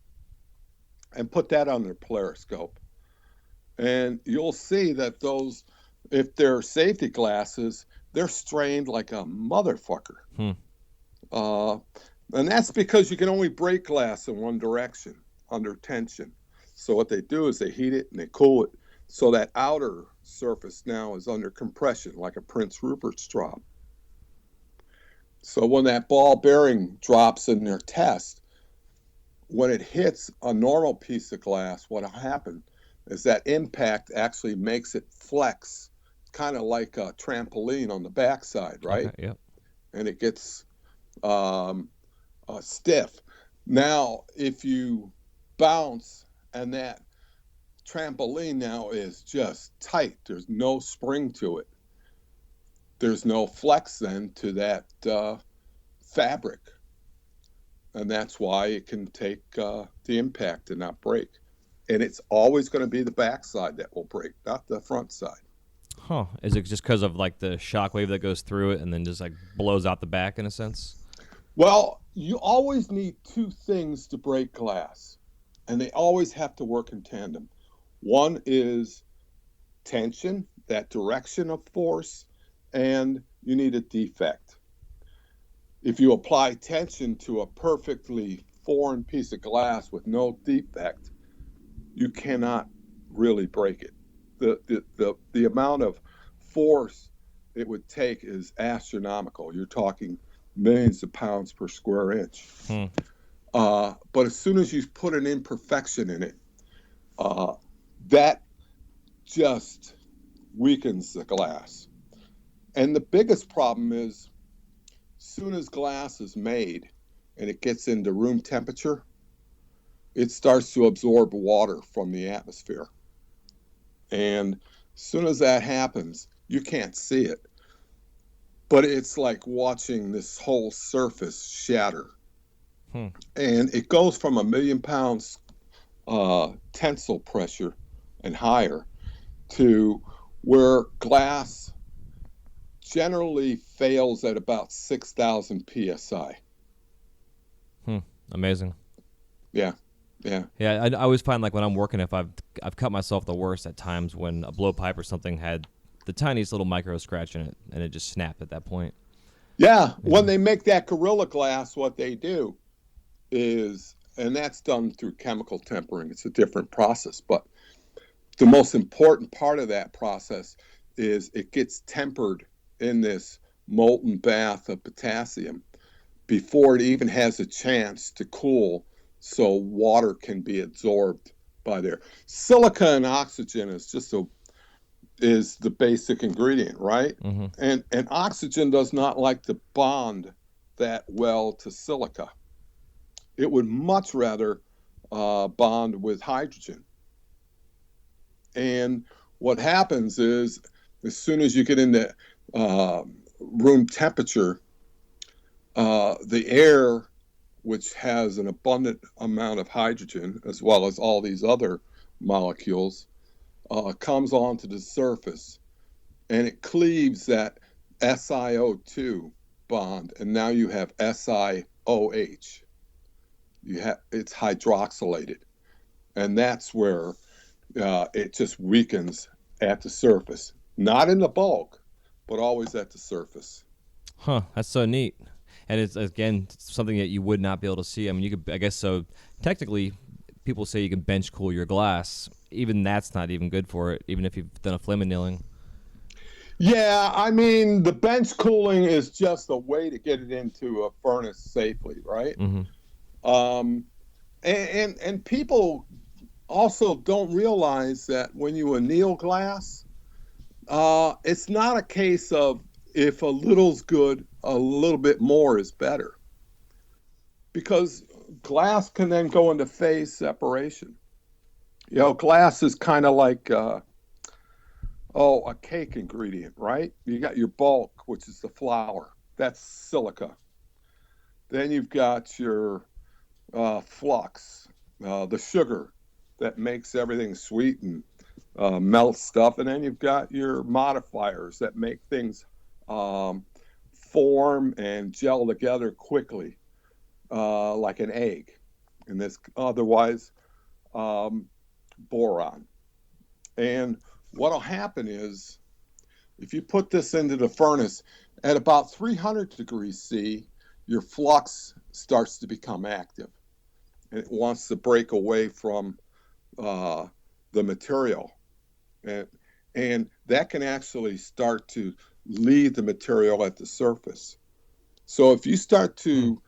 and put that on their polariscope. And you'll see that those, if they're safety glasses, they're strained like a motherfucker. And that's because you can only break glass in one direction under tension. So what they do is they heat it and they cool it. So that outer surface now is under compression, like a Prince Rupert's drop. So when that ball bearing drops in their test, when it hits a normal piece of glass, what will happen is that impact actually makes it flex, kind of like a trampoline on the backside, right? Okay, yep. And it gets stiff. Now, if you bounce and that trampoline now is just tight, there's no spring to it, there's no flex then to that fabric. And that's why it can take the impact and not break. And it's always going to be the backside that will break, not the front side. Huh. Is it just because of like the shock wave that goes through it and then just like blows out the back in a sense? Well, you always need two things to break glass, and they always have to work in tandem. One is tension, that direction of force, and you need a defect. If you apply tension to a perfectly foreign piece of glass with no defect, you cannot really break it. The amount of force it would take is astronomical. You're talking millions of pounds per square inch. But as soon as you put an imperfection in it, that just weakens the glass. And the biggest problem is, as soon as glass is made and it gets into room temperature, it starts to absorb water from the atmosphere. And as soon as that happens, you can't see it. But it's like watching this whole surface shatter. And it goes from 1 million pounds tensile pressure and higher to where glass generally fails at about 6,000 psi. Amazing. Yeah. I always find like when I'm working, if I've cut myself the worst at times when a blowpipe or something had the tiniest little micro scratch in it and it just snapped at that point. Yeah. When they make that Gorilla Glass, what they do is, and that's done through chemical tempering, it's a different process, but the most important part of that process is it gets tempered in this molten bath of potassium before it even has a chance to cool, so water can be absorbed by there. Silica and oxygen is the basic ingredient, right? And oxygen does not like to bond that well to silica. It would much rather bond with hydrogen. And what happens is, as soon as you get into room temperature, the air, which has an abundant amount of hydrogen, as well as all these other molecules, comes onto the surface, and it cleaves that SiO2 bond, and now you have SiOH. It's hydroxylated, and that's where it just weakens at the surface, not in the bulk, but always at the surface. That's so neat. And it's, again, something that you would not be able to see. I mean, you could, I guess, so technically people say you can bench cool your glass. Even that's not even good for it, even if you've done a flame annealing. Yeah, I mean, the bench cooling is just a way to get it into a furnace safely, right? And people also don't realize that when you anneal glass, it's not a case of if a little's good, a little bit more is better. Because glass can then go into phase separation. Glass is kind of like a cake ingredient, right? You got your bulk, which is the flour. That's silica. Then you've got your flux, the sugar that makes everything sweet and melts stuff. And then you've got your modifiers that make things form and gel together quickly, like an egg. And this otherwise boron. And what'll happen is if you put this into the furnace at about 300 degrees C, your flux starts to become active. It wants to break away from the material. And that can actually start to leave the material at the surface. So if you start to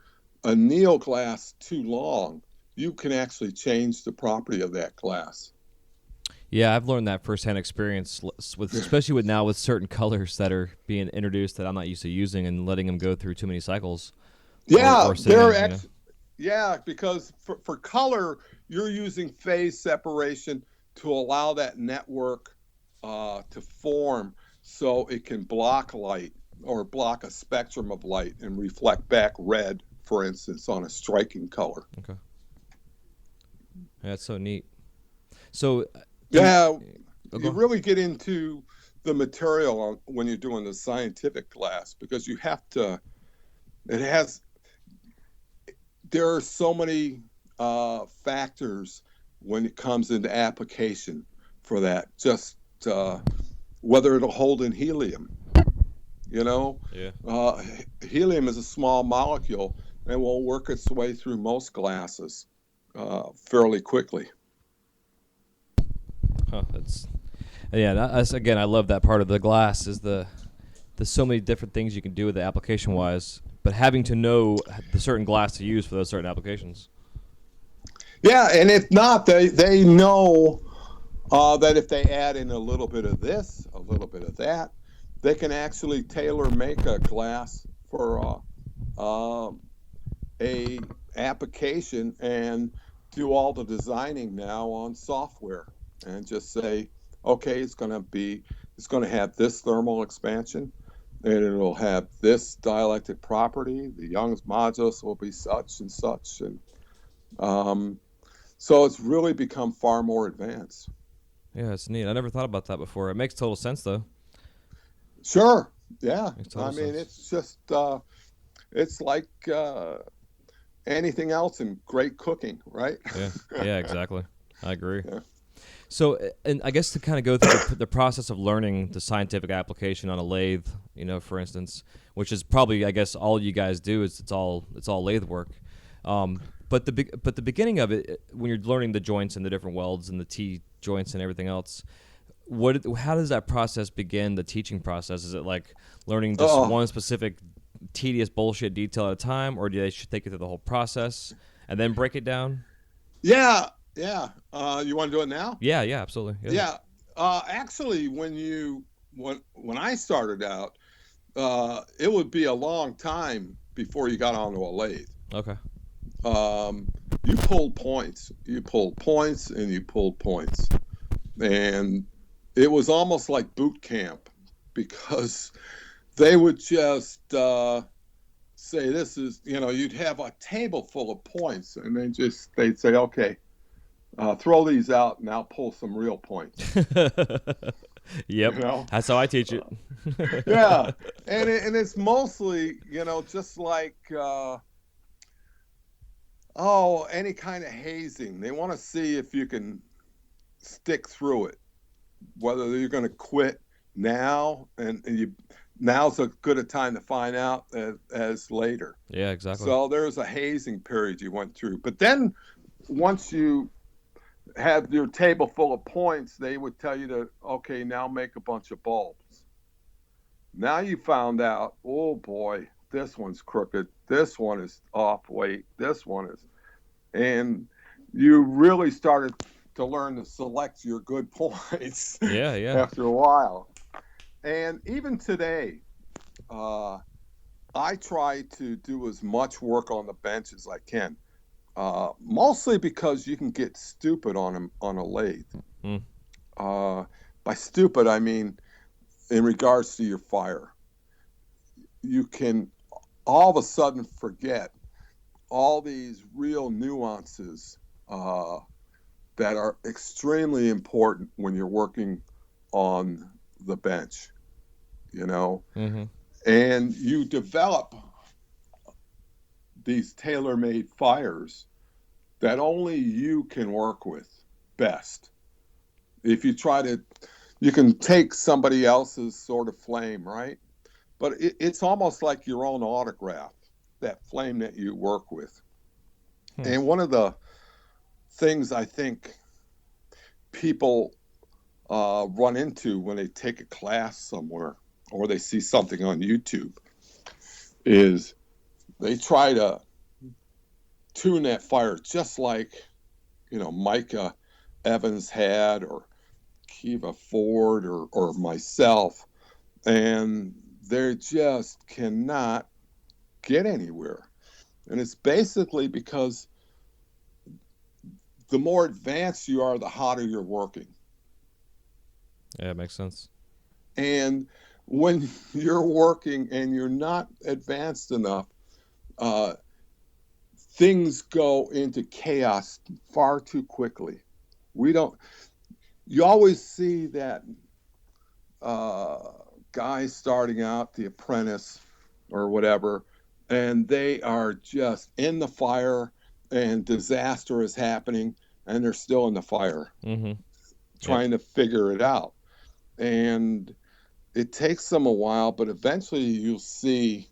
anneal glass too long, you can actually change the property of that glass. Yeah, I've learned that firsthand experience, especially with certain colors that are being introduced that I'm not used to using and letting them go through too many cycles. Yeah, because for color, you're using phase separation to allow that network to form so it can block light or block a spectrum of light and reflect back red, for instance, on a striking color. Okay. Yeah, that's so neat. So you really get into the material when you're doing the scientific glass, because you have to, there are so many factors when it comes into application for that, just whether it'll hold in helium. Helium is a small molecule and will work its way through most glasses fairly quickly. Again, I love that part of the glass is there's so many different things you can do with it application wise, but having to know the certain glass to use for those certain applications. Yeah, and if not, they know that if they add in a little bit of this, a little bit of that, they can actually tailor make a glass for a application and do all the designing now on software and just say, okay, it's going to have this thermal expansion and it'll have this dielectric property. The Young's modulus will be such and such. And so it's really become far more advanced. Yeah, it's neat. I never thought about that before. It makes total sense, though. Sure. Yeah. Sense. It's just, it's like anything else in great cooking, right? Yeah, exactly. I agree. Yeah. So, and I guess to kind of go through the process of learning the scientific application on a lathe, for instance, which is probably, I guess, all you guys do is it's all lathe work. But the beginning of it, when you're learning the joints and the different welds and the T joints and everything else, how does that process begin? The teaching process, is it like learning just one specific tedious bullshit detail at a time, or do they take you through the whole process and then break it down? Yeah. You want to do it now? Yeah, absolutely. Yeah. Actually, when I started out, it would be a long time before you got onto a lathe. Okay. You pulled points. You pulled points and you pulled points. And it was almost like boot camp, because they would just say, this is, you'd have a table full of points, and then they'd say, okay, throw these out and I'll pull some real points. Yep. That's how I teach it. Yeah. And it's mostly, just like, any kind of hazing. They want to see if you can stick through it, whether you're going to quit now, and now's as good a time to find out as later. Yeah, exactly. So there's a hazing period you went through. But then once you have your table full of points, they would tell you to, okay, now make a bunch of bulbs. Now you found out, oh boy, this one's crooked, this one is off weight, this one is, and you really started to learn to select your good points. Yeah. After a while. And even today, I try to do as much work on the bench as I can, mostly because you can get stupid on a lathe. Mm. By stupid, I mean in regards to your fire. You can all of a sudden forget all these real nuances that are extremely important when you're working on the bench, you know, Mm-hmm. and you develop these tailor-made fires that only you can work with best. If you try to, you can take somebody else's sort of flame, right? But it's almost like your own autograph, that flame that you work with. Hmm. And one of the things I think people run into when they take a class somewhere or they see something on YouTube is they try to tune that fire just like, Micah Evans had, or Kiva Ford, or myself, and they just cannot get anywhere. And it's basically because the more advanced you are, the hotter you're working. Yeah, it makes sense. And when you're working and you're not advanced enough, uh, things go into chaos far too quickly. We don't, you always see that uh, guy starting out, the apprentice or whatever, and they are just in the fire and disaster is happening and they're still in the fire Mm-hmm. Yep. trying to figure it out. And it takes them a while, but eventually you'll see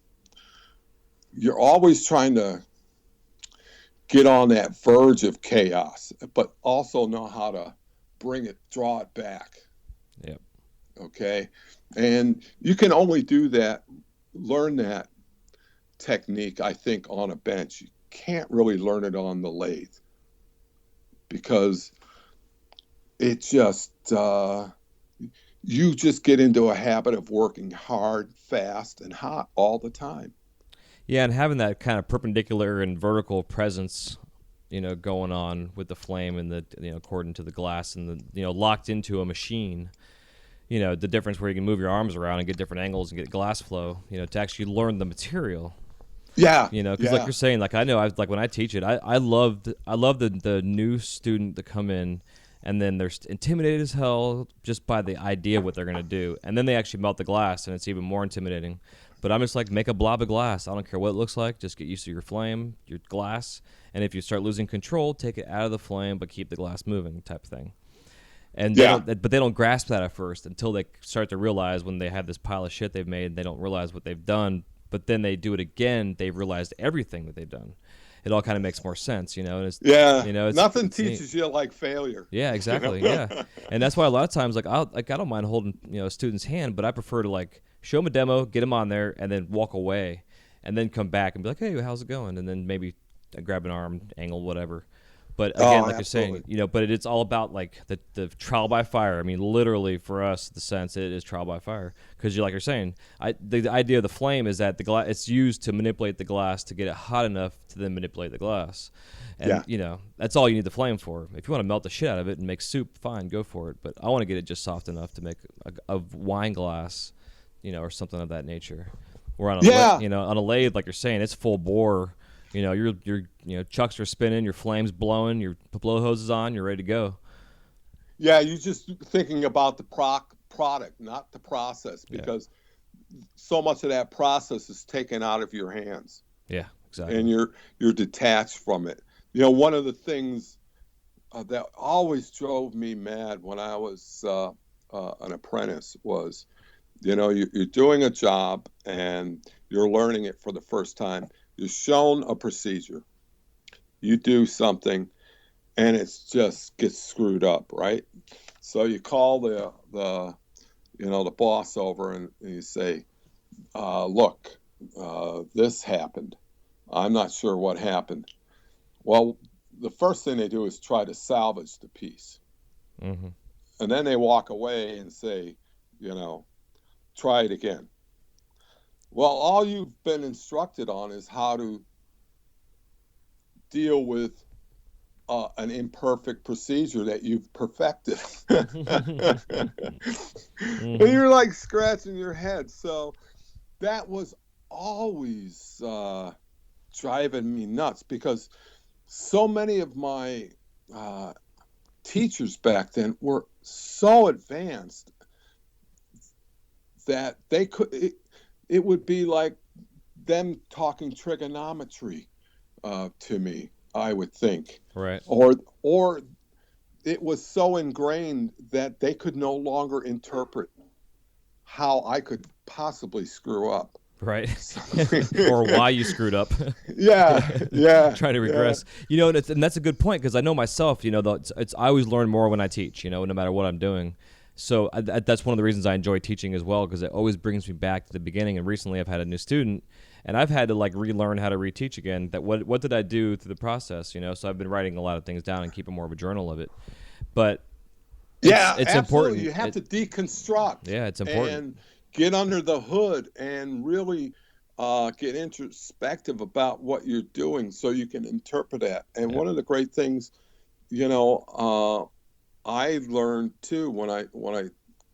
you're always trying to get on that verge of chaos, but also know how to draw it back. Yep. Okay. And you can only do that, learn that technique, I think, on a bench. You can't really learn it on the lathe because it just, you just get into a habit of working hard, fast, and hot all the time. Yeah, and having that kind of perpendicular and vertical presence, going on with the flame and the, according to the glass and the, locked into a machine. The difference where you can move your arms around and get different angles and get glass flow, to actually learn the material. Yeah. Because yeah. like you're saying, like I know, like when I teach it, I love the new student to come in, and then they're intimidated as hell just by the idea of what they're gonna do, and then they actually melt the glass, and it's even more intimidating. But I'm just like, make a blob of glass. I don't care what it looks like. Just get used to your flame, your glass, and if you start losing control, take it out of the flame, but keep the glass moving, type of thing. And Yeah. but they don't grasp that at first until they start to realize when they have this pile of shit they've made, they don't realize what they've done. But then they do it again, they've realized everything that they've done. It all kind of makes more sense, And it's, Yeah. it's Nothing it's teaches you like failure. Yeah, exactly. Yeah, and that's why a lot of times, like I don't mind holding a student's hand, but I prefer to like show them a demo, get them on there, and then walk away, and then come back and be like, hey, how's it going? And then maybe grab an arm angle, whatever. But again, like absolutely. you're saying, but it's all about like the trial by fire. I mean, literally for us, the sense it is trial by fire because you're saying, the idea of the flame is that the glass it's used to manipulate the glass to get it hot enough to then manipulate the glass, and that's all you need the flame for. If you want to melt the shit out of it and make soup, fine, go for it. But I want to get it just soft enough to make a wine glass, or something of that nature. Where on a lathe, like you're saying, it's full bore. Your chucks are spinning, your flame's blowing, your blow hose is on, you're ready to go. Yeah, you're just thinking about the product, not the process, because so much of that process is taken out of your hands. Yeah, exactly. And you're detached from it. One of the things that always drove me mad when I was an apprentice was, you're doing a job and you're learning it for the first time. You're shown a procedure. You do something, and it just gets screwed up, right? So you call the boss over and you say, look, this happened. I'm not sure what happened. Well, the first thing they do is try to salvage the piece. Mm-hmm. And then they walk away and say, try it again. Well, all you've been instructed on is how to deal with an imperfect procedure that you've perfected. And Hmm. you're like scratching your head. So that was always driving me nuts because so many of my uh, teachers back then were so advanced that it would be like them talking trigonometry to me, I would think. Right. Or it was so ingrained that they could no longer interpret how I could possibly screw up. Right. So, Or why you screwed up. yeah, yeah, Trying to yeah. regress. And that's a good point because I know myself, I always learn more when I teach, no matter what I'm doing. So that's one of the reasons I enjoy teaching as well because it always brings me back to the beginning. And recently I've had a new student and I've had to like relearn how to reteach again. That what did I do through the process, So I've been writing a lot of things down and keeping more of a journal of it. But Yeah, it's absolutely. important. You have to deconstruct Yeah, it's important. and get under the hood and really get introspective about what you're doing so you can interpret that. And Yeah. one of the great things, you know, I learned too when I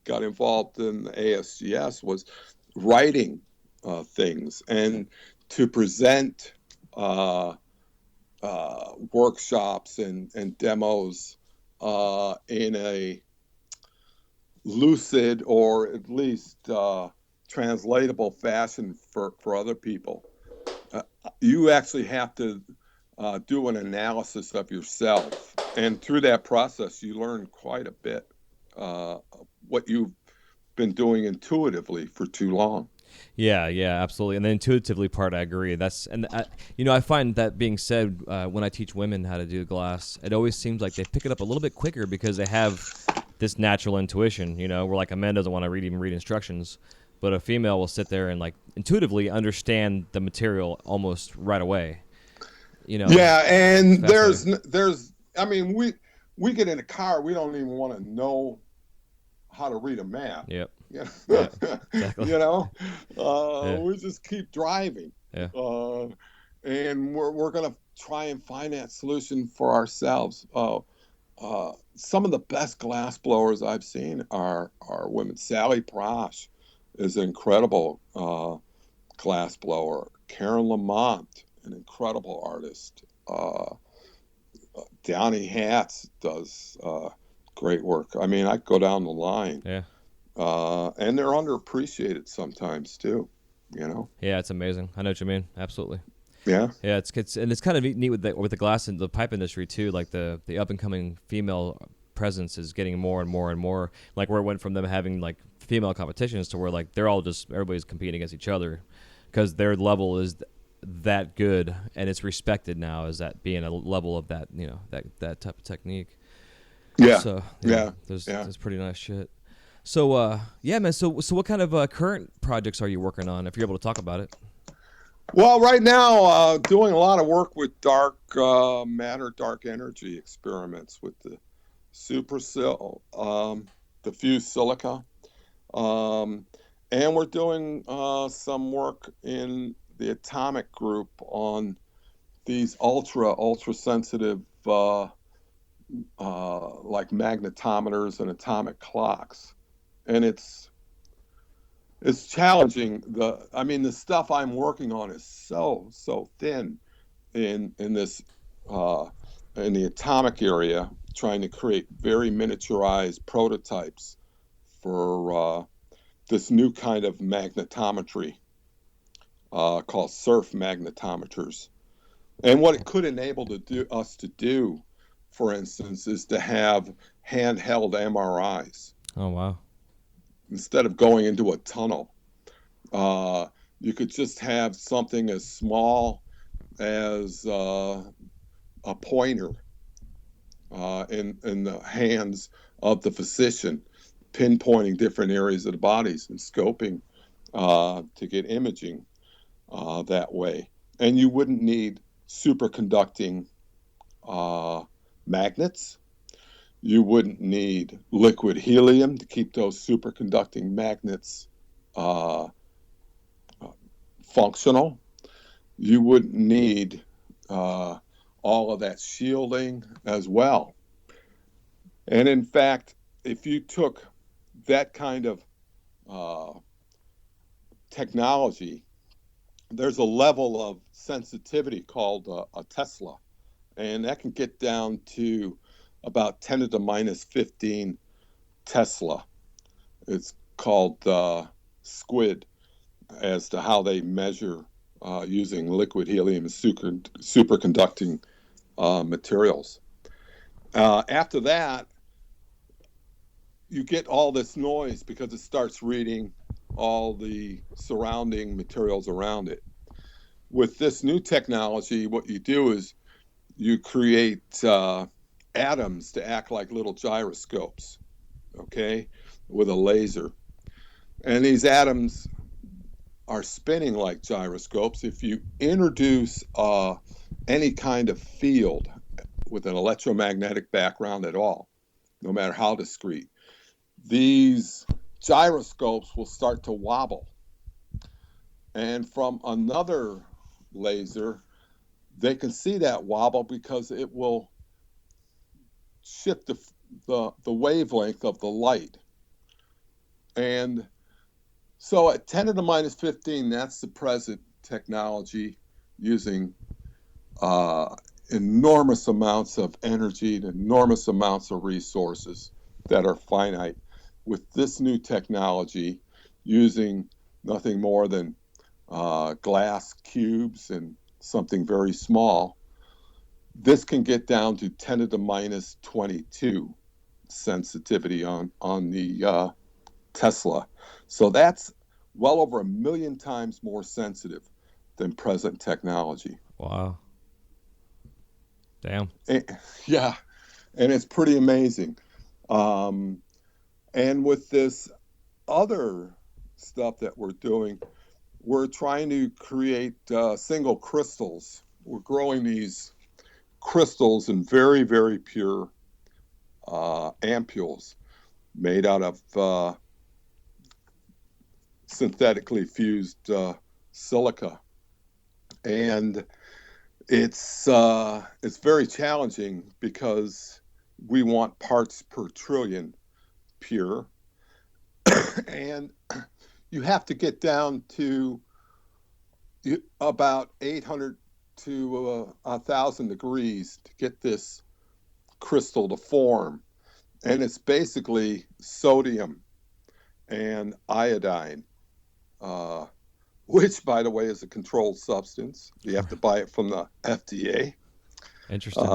got involved in the ASGS was writing things and to present workshops and demos in a lucid or at least translatable fashion for other people. Uh, you actually have to do an analysis of yourself. And through that process, you learn quite a bit what you've been doing intuitively for too long. Yeah, yeah, absolutely. And the intuitively part, I agree. I find that being said, when I teach women how to do glass, it always seems like they pick it up a little bit quicker because they have this natural intuition. Where like a man doesn't want to even read instructions, but a female will sit there and like intuitively understand the material almost right away. Yeah, It's and fascinating. there's I mean we get in a car, we don't even want to know how to read a map. Yep. You Yeah. know, Exactly. you know? Yeah. We just keep driving, Yeah. uh, and we're gonna try and find that solution for ourselves. Some of the best glass blowers I've seen are women. Sally Prosh is an incredible glass blower. Karen Lamont, an incredible artist. Downey Hatz does great work. I mean, I go down the line, Yeah. and they're underappreciated sometimes too. You know? Yeah. It's amazing. I know what you mean. Absolutely. Yeah. Yeah, it's kind of neat with the glass and the pipe industry too. Like the up and coming female presence is getting more and more and more. Like where it went from them having like female competitions to where like they're all just everybody's competing against each other because their level is that good and it's respected now as that being a level of that that type of technique. Yeah. So Yeah. Yeah. there's pretty nice shit. So yeah, man. So what kind of current projects are you working on? If you're able to talk about it. Well, right now, doing a lot of work with dark matter, dark energy experiments with the supercell, diffuse silica. Um, and we're doing some work in the atomic group on these ultra sensitive, like magnetometers and atomic clocks. And it's challenging. The stuff I'm working on is so thin in this uh, in the atomic area, trying to create very miniaturized prototypes for this new kind of magnetometry called surf magnetometers. And what it could enable us to do, for instance, is to have handheld MRIs Oh wow. instead of going into a tunnel. Uh, you could just have something as small as a pointer in the hands of the physician, pinpointing different areas of the bodies and scoping to get imaging that way. And you wouldn't need superconducting magnets. You wouldn't need liquid helium to keep those superconducting magnets uh, functional, you wouldn't need all of that shielding as well. And in fact, if you took that kind of technology, there's a level of sensitivity called a Tesla, and that can get down to about 10 to the minus 15 Tesla. It's called SQUID as to how they measure using liquid helium and superconducting materials. After that, you get all this noise because it starts reading all the surrounding materials around it. With this new technology, what you do is you create atoms to act like little gyroscopes, okay, with a laser. And these atoms are spinning like gyroscopes. If you introduce any kind of field with an electromagnetic background at all, no matter how discrete, these gyroscopes will start to wobble. And from another laser, they can see that wobble because it will shift the wavelength of the light. And so at 10 to the minus 15, that's the present technology using enormous amounts of energy and enormous amounts of resources that are finite. With this new technology, using nothing more than glass cubes and something very small, this can get down to 10 to the minus 22 sensitivity on the Tesla. So that's well over 1 million times more sensitive than present technology. Wow. Damn. Yeah, and it's pretty amazing. And with this other stuff that we're doing, we're trying to create single crystals. We're growing these crystals in very, very pure ampules made out of synthetically fused silica. And it's very challenging because we want parts per trillion pure, and you have to get down to about 800 to 1,000 degrees to get this crystal to form. And it's basically sodium and iodine, which, by the way, is a controlled substance. You have to buy it from the FDA. Interesting.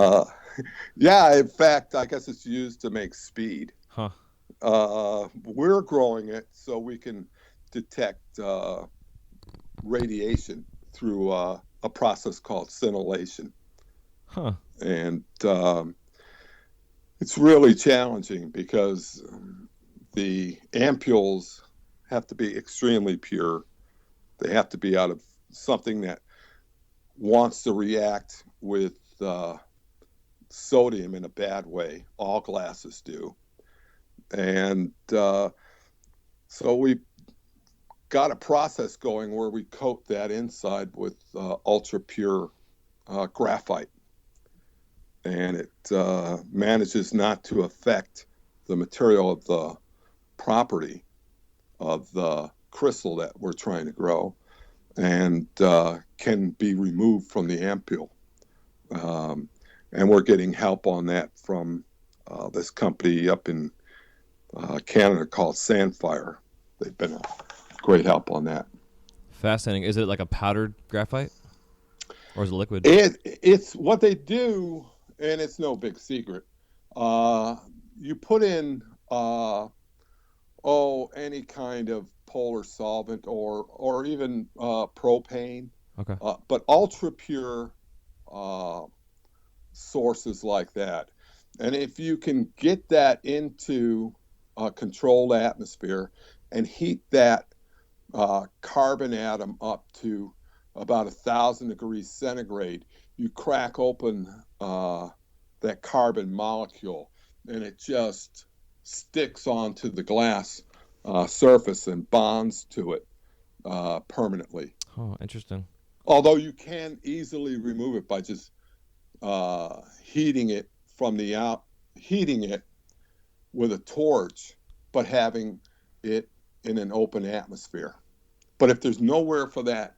Yeah, in fact, I guess it's used to make speed. Huh. We're growing it so we can detect radiation through a process called scintillation. Huh. And it's really challenging because the ampules have to be extremely pure. They have to be out of something that wants to react with sodium in a bad way. All glasses do. And so we got a process going where we coat that inside with ultra pure graphite. And it manages not to affect the material of the property of the crystal that we're trying to grow, and can be removed from the ampule. And we're getting help on that from this company up in Canada called Sandfire. They've been a great help on that. Fascinating. Is it like a powdered graphite, or is it liquid? It's what they do, and it's no big secret. You put in any kind of polar solvent or even propane. Okay. But ultra pure sources like that. And if you can get that into a controlled atmosphere and heat that carbon atom up to about 1,000 degrees centigrade, you crack open that carbon molecule, and it just sticks onto the glass surface and bonds to it. permanently. Oh, interesting. Although you can easily remove it by just heating it heating it with a torch, but having it in an open atmosphere. But if there's nowhere for that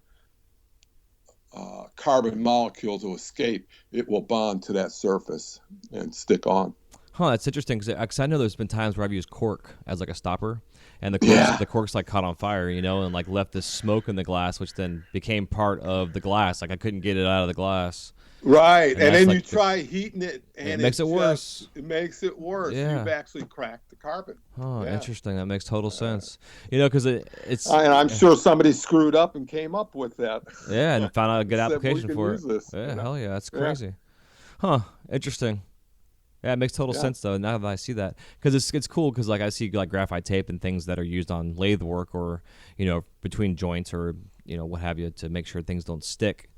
carbon molecule to escape, it will bond to that surface and stick on. Huh, that's interesting because I know there's been times where I've used cork as like a stopper, and Yeah. the cork's like caught on fire, and like left this smoke in the glass, which then became part of the glass. Like I couldn't get it out of the glass, Right. and And that's then you like try heating it it and makes it worse. it makes it worse. Yeah. You've actually cracked the carbon. Oh, Yeah. interesting. That makes total sense. Because it's And I'm sure somebody screwed up and came up with that. yeah, and found out a good Said, we application can for use it. this. Yeah, hell yeah, that's Yeah. crazy. Huh, interesting. Yeah, it makes total Yeah. sense though. Now that I see that, because it's cool because like I see like graphite tape and things that are used on lathe work or between joints or what have you to make sure things don't stick,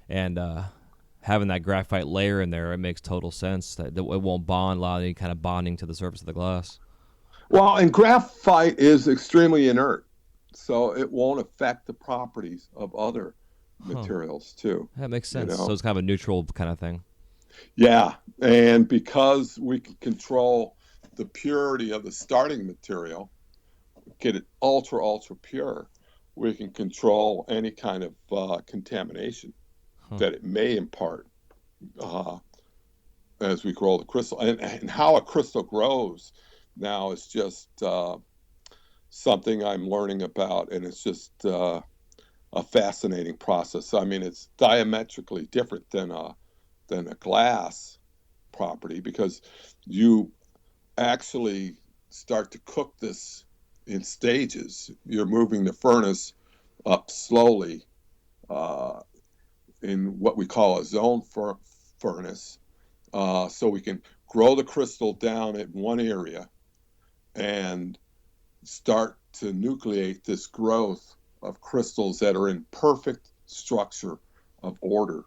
and having that graphite layer in there, it makes total sense that it won't bond, allow any kind of bonding to the surface of the glass. Well, and graphite is extremely inert, so it won't affect the properties of other materials too. That makes sense. You know? So it's kind of a neutral kind of thing. Yeah, and because we can control the purity of the starting material, get it ultra, ultra pure, we can control any kind of contamination that it may impart as we grow the crystal. And how a crystal grows now is just something I'm learning about, and it's just a fascinating process. I mean, it's diametrically different than a glass property because you actually start to cook this in stages. You're moving the furnace up slowly in what we call a zone furnace, so we can grow the crystal down at one area and start to nucleate this growth of crystals that are in perfect structure of order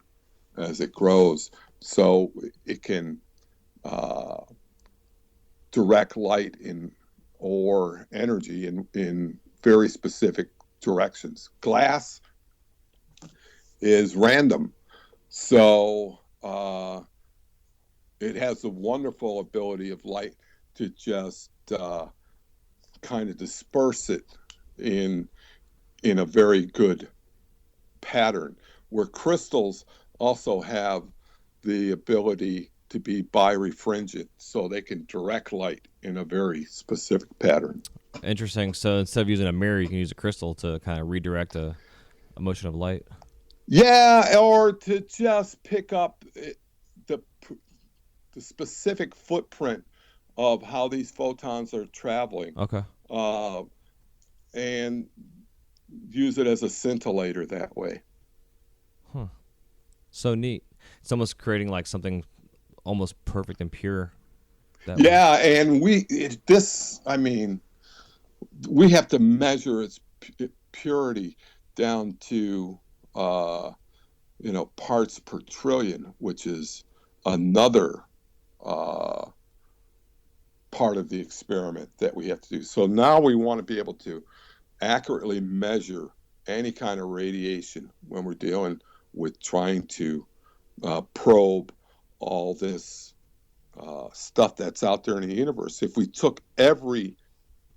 as it grows, so it can direct light or energy in very specific directions. Glass is random, so it has the wonderful ability of light to just kind of disperse it in a very good pattern, where crystals also have the ability to be birefringent, so they can direct light in a very specific pattern. Interesting. So instead of using a mirror, you can use a crystal to kind of redirect a motion of light. Yeah, or to just pick up the specific footprint of how these photons are traveling. Okay. And use it as a scintillator that way. Huh. So neat. It's almost creating like something almost perfect and pure. Yeah, and we have to measure its purity down to parts per trillion, which is another part of the experiment that we have to do. So now we want to be able to accurately measure any kind of radiation when we're dealing with trying to probe all this stuff that's out there in the universe. If we took every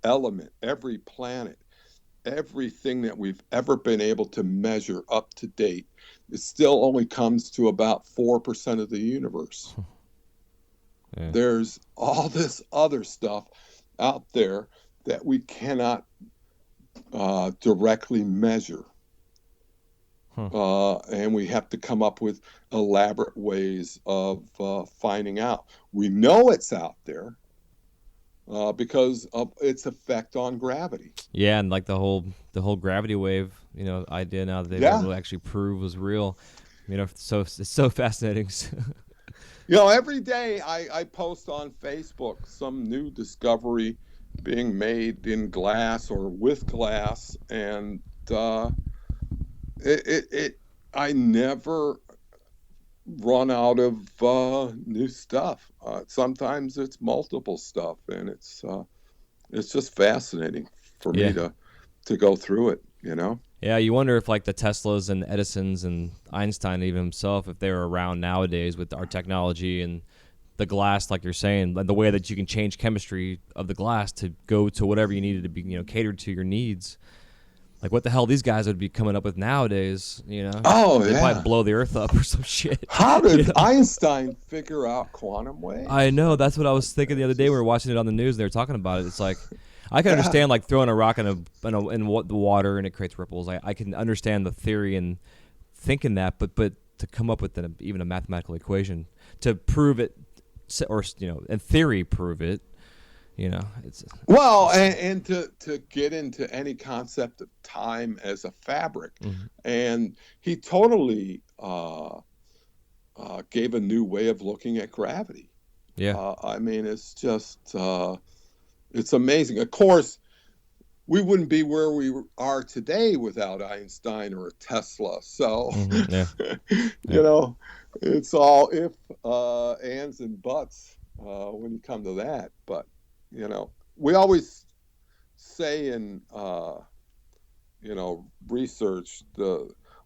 element, every planet, everything that we've ever been able to measure up to date, it still only comes to about 4% of the universe. Yeah. There's all this other stuff out there that we cannot directly measure. And we have to come up with elaborate ways of finding out. We know it's out there because of its effect on gravity. Yeah, and like the whole gravity wave, idea now that they've able to actually prove was real. So it's so fascinating. Every day I post on Facebook some new discovery being made in glass or with glass, and I never run out of new stuff. Sometimes it's multiple stuff, and it's just fascinating for me to go through it. Yeah, you wonder if like the Teslas and Edisons and Einstein even himself, if they were around nowadays with our technology and the glass, like you're saying, like the way that you can change chemistry of the glass to go to whatever you needed to be, catered to your needs. Like what the hell these guys would be coming up with nowadays, Oh, They'd yeah. probably blow the earth up or some shit. How did Einstein figure out quantum waves? I know. That's what I was thinking the other day. We were watching it on the news. They were talking about it. It's like, I can understand like throwing a rock in the water and it creates ripples. I can understand the theory and thinking that, but to come up with even a mathematical equation to prove it, or in theory prove it, it's Well, and to get into any concept of time as a fabric, and he totally gave a new way of looking at gravity. Yeah. I mean, it's just it's amazing. Of course, we wouldn't be where we are today without Einstein or Tesla. So, it's all if, ands, and buts when you come to that. But, we always say in, research,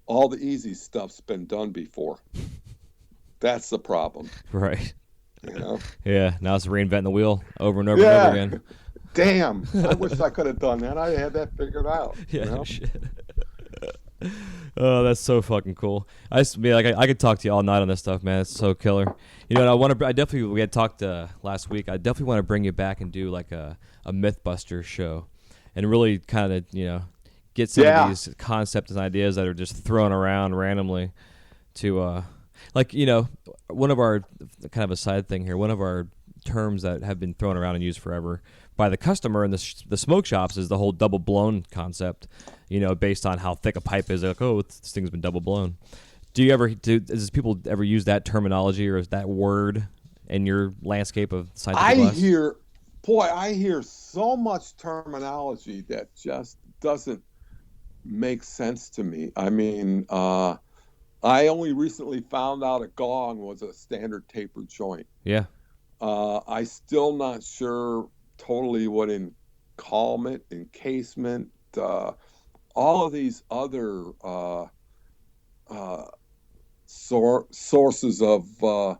all the easy stuff's been done before. That's the problem. Right. Yeah, now it's reinventing the wheel over and over and over again. Damn, I wish I could have done that. I had that figured out. Yeah, shit. Oh, that's so fucking cool. I could talk to you all night on this stuff, man. It's so killer. We had talked last week. I definitely want to bring you back and do like a Mythbuster show and really kind of, get some of these concepts and ideas that are just thrown around randomly to, one of our, kind of a side thing here, one of our terms that have been thrown around and used forever by the customer in the smoke shops is the whole double blown concept, based on how thick a pipe is. They're like, oh, this thing's been double blown. Does people ever use that terminology or is that word in your landscape of scientific glass? I hear so much terminology that just doesn't make sense to me. I mean, I only recently found out a gong was a standard tapered joint. Yeah. I still not sure totally what encalment, encasement, all of these other sources of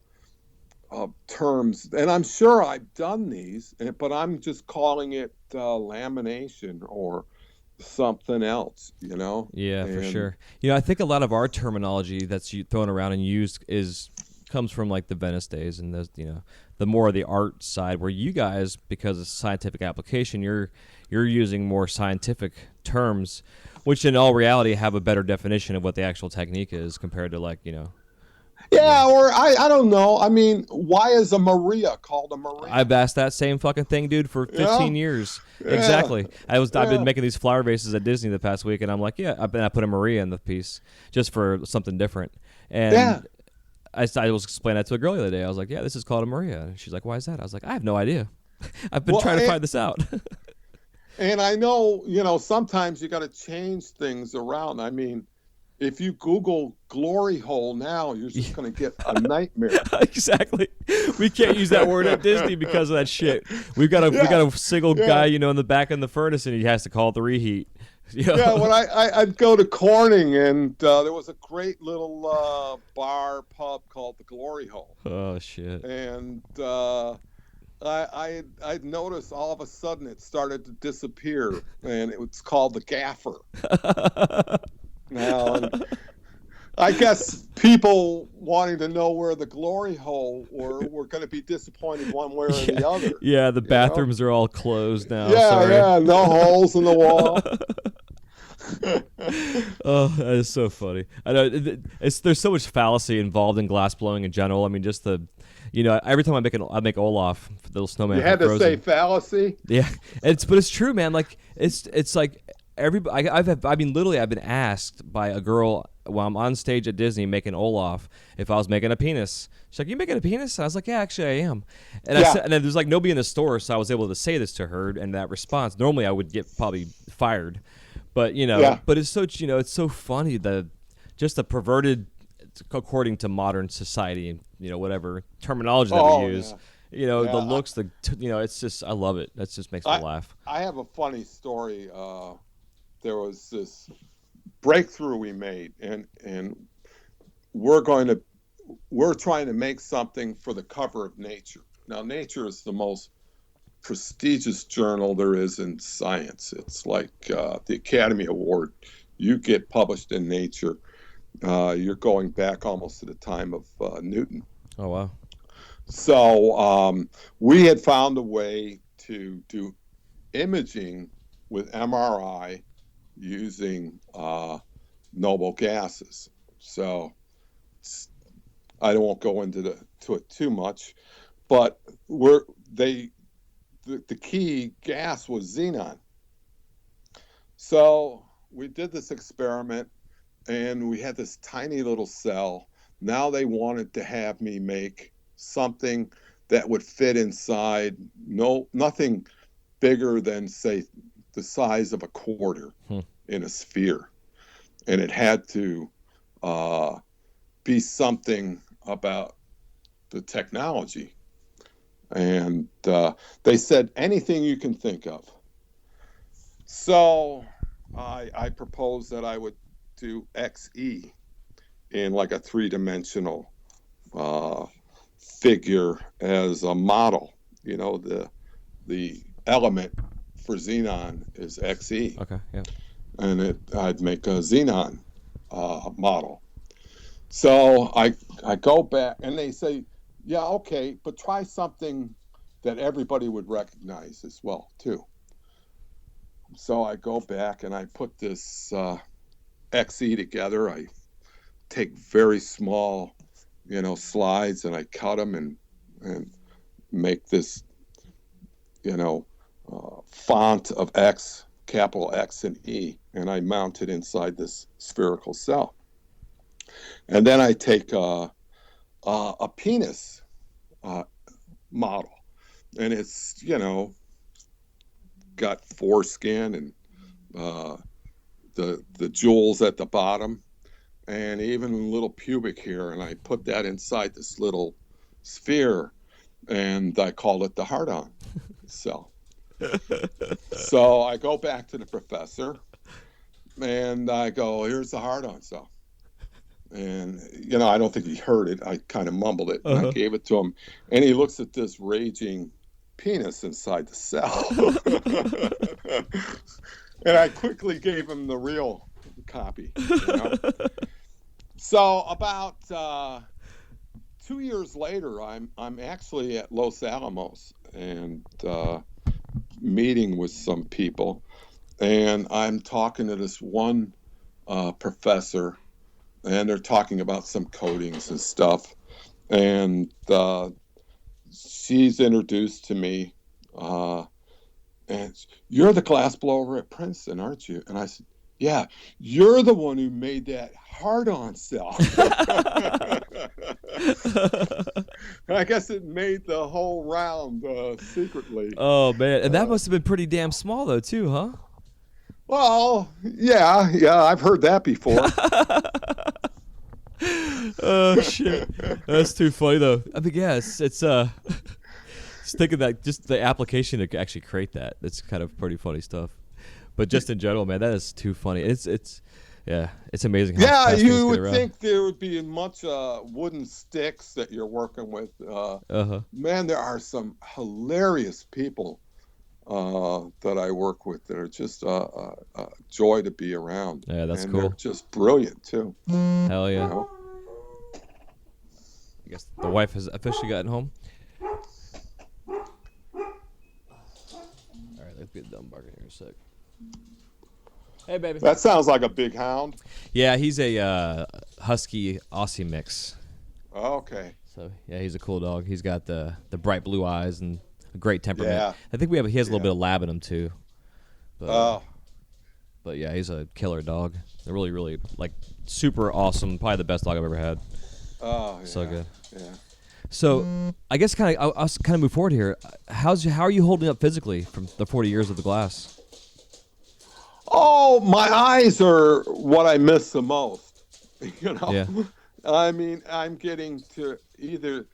terms, and I'm sure I've done these, but I'm just calling it lamination or something else, Yeah, for sure. I think a lot of our terminology that's thrown around and used comes from like the Venice days and the more of the art side, where you guys, because it's scientific application, you're using more scientific terms, which in all reality have a better definition of what the actual technique is compared to like Yeah, or I don't know. I mean, why is a Maria called a Maria? I've asked that same fucking thing, dude, for 15 years. Yeah. Exactly. I've been making these flower vases at Disney the past week, and I'm like, I put a Maria in the piece just for something different. And I was explaining that to a girl the other day. I was like, this is called a Maria. And she's like, why is that? I was like, I have no idea. I've been trying to find this out. And I know, sometimes you got to change things around. I mean, if you Google glory hole now, you're just going to get a nightmare. Exactly. We can't use that word at Disney because of that shit. We got a single guy, in the back of the furnace, and he has to call it the reheat. Yeah, when I'd go to Corning, and there was a great little bar pub called the Glory Hole. Oh shit! And I'd noticed all of a sudden it started to disappear, and it was called the Gaffer. Now, I guess people wanting to know where the glory hole were going to be disappointed one way or the other. Yeah, the bathrooms are all closed now. Yeah, no holes in the wall. Oh, that is so funny. I know there's so much fallacy involved in glass blowing in general. I mean, just every time I make Olaf, the little snowman. You had to say fallacy. Yeah, but it's true, man. Like it's like everybody. I've been asked by a girl while I'm on stage at Disney making Olaf if I was making a penis. She's like, "You making a penis?" And I was like, "Yeah, actually, I am." And I said, and then there's like nobody in the store, so I was able to say this to her. And that response, normally I would get probably fired. But but it's so it's so funny just the perverted, according to modern society, whatever terminology that we use, the looks, it's just I love it. That just makes me laugh. I have a funny story. There was this breakthrough we made, and we're trying to make something for the cover of Nature. Now, Nature is the most prestigious journal there is in science. It's like the Academy Award. You get published in Nature, you're going back almost to the time of Newton. Oh, wow. So we had found a way to do imaging with MRI using noble gases. So I won't go into it too much, but the key gas was xenon. So we did this experiment, and we had this tiny little cell. Now they wanted to have me make something that would fit inside, nothing bigger than, say, the size of a quarter in a sphere. And it had to be something about the technology. And they said, anything you can think of. So I proposed that I would do XE in like a three-dimensional figure as a model. You know, the element for xenon is XE. Okay, yeah. And I'd make a xenon model. So I go back, and they say, yeah, okay, but try something that everybody would recognize as well, too. So I go back and I put this XE together. I take very small, slides, and I cut them and make this, font of X, capital X and E, and I mount it inside this spherical cell. And then I take a penis model, and it's, got foreskin and the jewels at the bottom, and even a little pubic hair, and I put that inside this little sphere, and I call it the hard-on cell. So I go back to the professor, and I go, here's the hard-on cell. And, I don't think he heard it. I kind of mumbled it, and I gave it to him. And he looks at this raging penis inside the cell. And I quickly gave him the real copy. So about 2 years later, I'm actually at Los Alamos and meeting with some people. And I'm talking to this one professor, and they're talking about some coatings and stuff. And she's introduced to me, and you're the glassblower at Princeton, aren't you? And I said, yeah, you're the one who made that hard-on cell. I guess it made the whole round secretly. Oh, man. And that must have been pretty damn small, though, too, huh? Well, yeah, I've heard that before. Oh, shit. That's too funny, though. I mean, yeah, it's just thinking that just the application to actually create that. It's kind of pretty funny stuff. But just in general, man, that is too funny. It's amazing how fast you things would get around. think there would be much wooden sticks that you're working with. Man, there are some hilarious people that I work with that are just a joy to be around. Yeah, that's and cool. They're just brilliant too. Hell yeah. I guess the wife has officially gotten home. All right, let's get done barking here in a sec. Hey, baby. That sounds like a big hound. Yeah, he's a husky Aussie mix. Okay. So yeah, he's a cool dog. He's got the bright blue eyes and a great temperament. Yeah. I think he has a little bit of lab in him too. But yeah, he's a killer dog. They're really, really like super awesome. Probably the best dog I've ever had. Oh, yeah. So good. Yeah. So I guess I'll kind of move forward here. How are you holding up physically from the 40 years of the glass? Oh, my eyes are what I miss the most. Yeah. I mean, I'm getting to either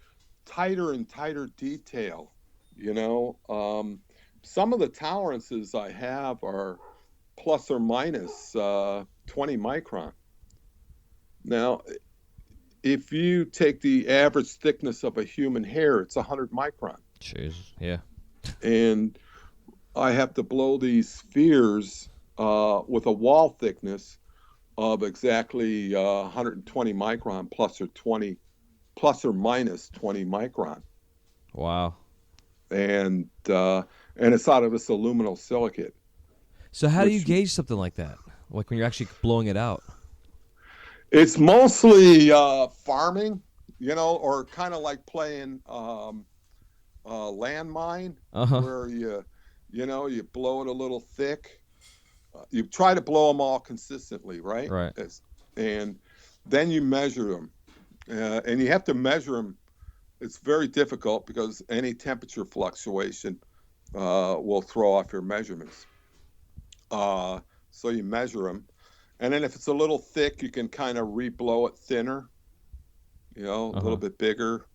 tighter and tighter detail. Some of the tolerances I have are plus or minus 20 micron. Now, if you take the average thickness of a human hair, it's 100 micron. Jeez, yeah. And I have to blow these spheres with a wall thickness of exactly 120 micron plus or minus 20 micron. Wow. And it's out of this aluminum silicate. So how do you gauge something like that? Like when you're actually blowing it out? It's mostly farming, or kind of like playing landmine, where you blow it a little thick. You try to blow them all consistently, right? Right. And then you measure them, and you have to measure them. It's very difficult because any temperature fluctuation will throw off your measurements. So you measure them. And then if it's a little thick, you can kind of re-blow it thinner, a little bit bigger,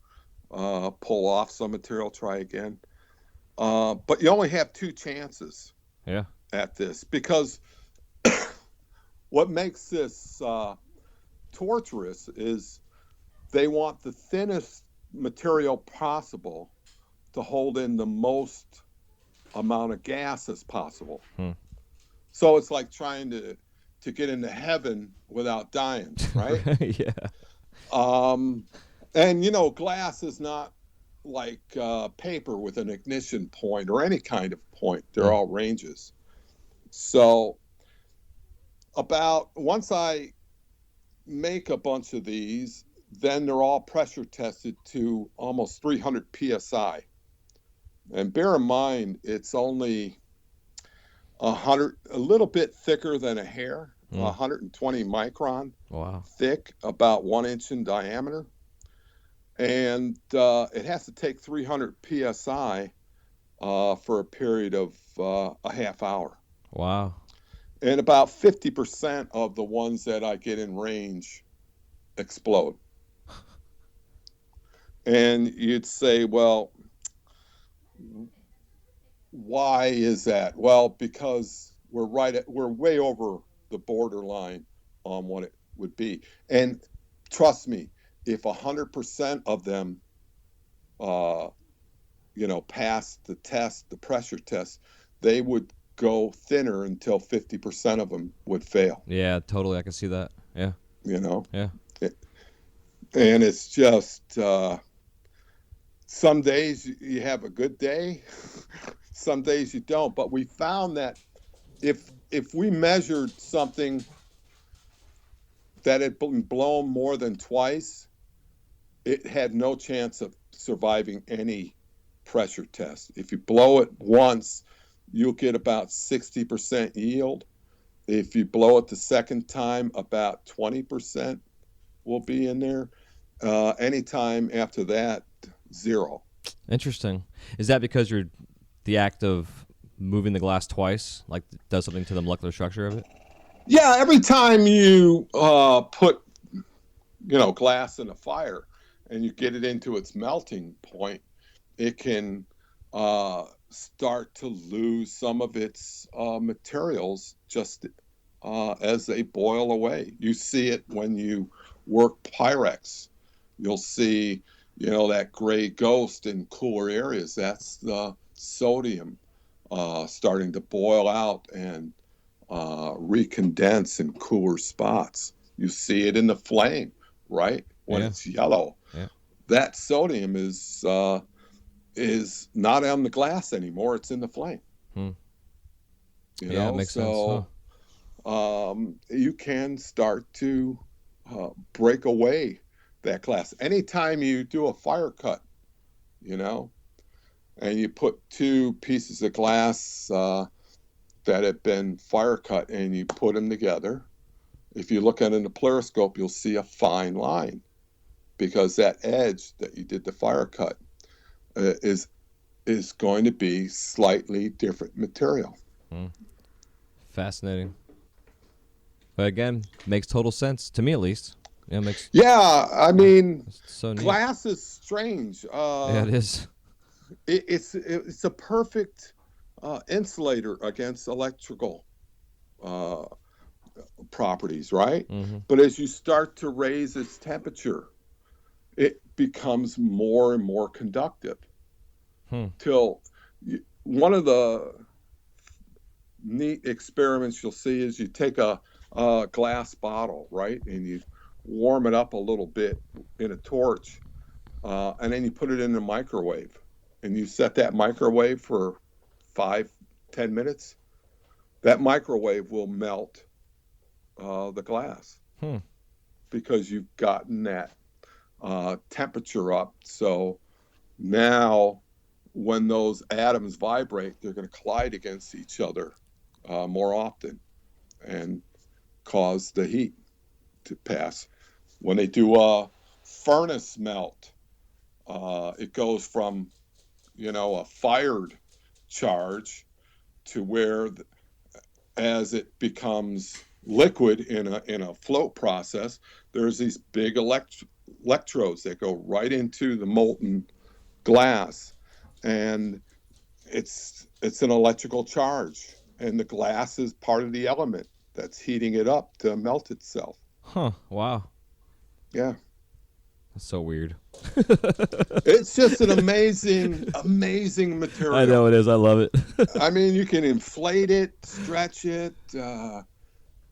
pull off some material, try again. But you only have 2 chances at this, because what makes this torturous is they want the thinnest material possible to hold in the most amount of gas as possible. So it's like trying to get into heaven without dying, right? Yeah. And glass is not like paper with an ignition point or any kind of point. They're all ranges. So once I make a bunch of these, then they're all pressure tested to almost 300 psi. And bear in mind, it's only a little bit thicker than a hair, 120 micron thick, about 1 inch in diameter. And it has to take 300 psi for a period of a half hour. Wow. And about 50% of the ones that I get in range explode. And you'd say, well, why is that? Well, because we're way over the borderline on what it would be. And trust me, if 100% of them, passed the test, the pressure test, they would go thinner until 50% of them would fail. Yeah, totally. I can see that. Yeah. Yeah. And it's just some days you have a good day, some days you don't. But we found that if we measured something that had been blown more than twice, it had no chance of surviving any pressure test. If you blow it once, you'll get about 60% yield. If you blow it the second time, about 20% will be in there. Anytime after that, 0. Interesting. Is that because the act of moving the glass twice, like, does something to the molecular structure of it? Yeah, every time you put, glass in a fire and you get it into its melting point, it can start to lose some of its materials just as they boil away. You see it when you work Pyrex. You'll see, that gray ghost in cooler areas. That's the sodium starting to boil out and recondense in cooler spots. You see it in the flame, right? When it's yellow. Yeah. That sodium is not on the glass anymore. It's in the flame. It makes sense. Huh? You can start to break away that glass. Anytime you do a fire cut, and you put 2 pieces of glass that have been fire cut and you put them together, if you look at it in the periscope, you'll see a fine line, because that edge that you did the fire cut is going to be slightly different material. Fascinating. But again, makes total sense to me, at least. I mean, so glass is strange. Yeah, it is. It's a perfect insulator against electrical uh, properties, right? Mm-hmm. But as you start to raise its temperature, it becomes more and more conductive till one of the neat experiments you'll see is you take a glass bottle, right, and you warm it up a little bit in a torch, and then you put it in the microwave, and you set that microwave for 5-10 minutes. That microwave will melt the glass because you've gotten that temperature up. So now when those atoms vibrate, they're going to collide against each other more often and cause the heat to pass. When they do a furnace melt, it goes from, a fired charge to where, as it becomes liquid in a float process, there's these big electrodes that go right into the molten glass, and it's an electrical charge, and the glass is part of the element that's heating it up to melt itself. Wow. Yeah. That's so weird. It's just an amazing material. I know it is. I love it. I mean, you can inflate it, stretch it.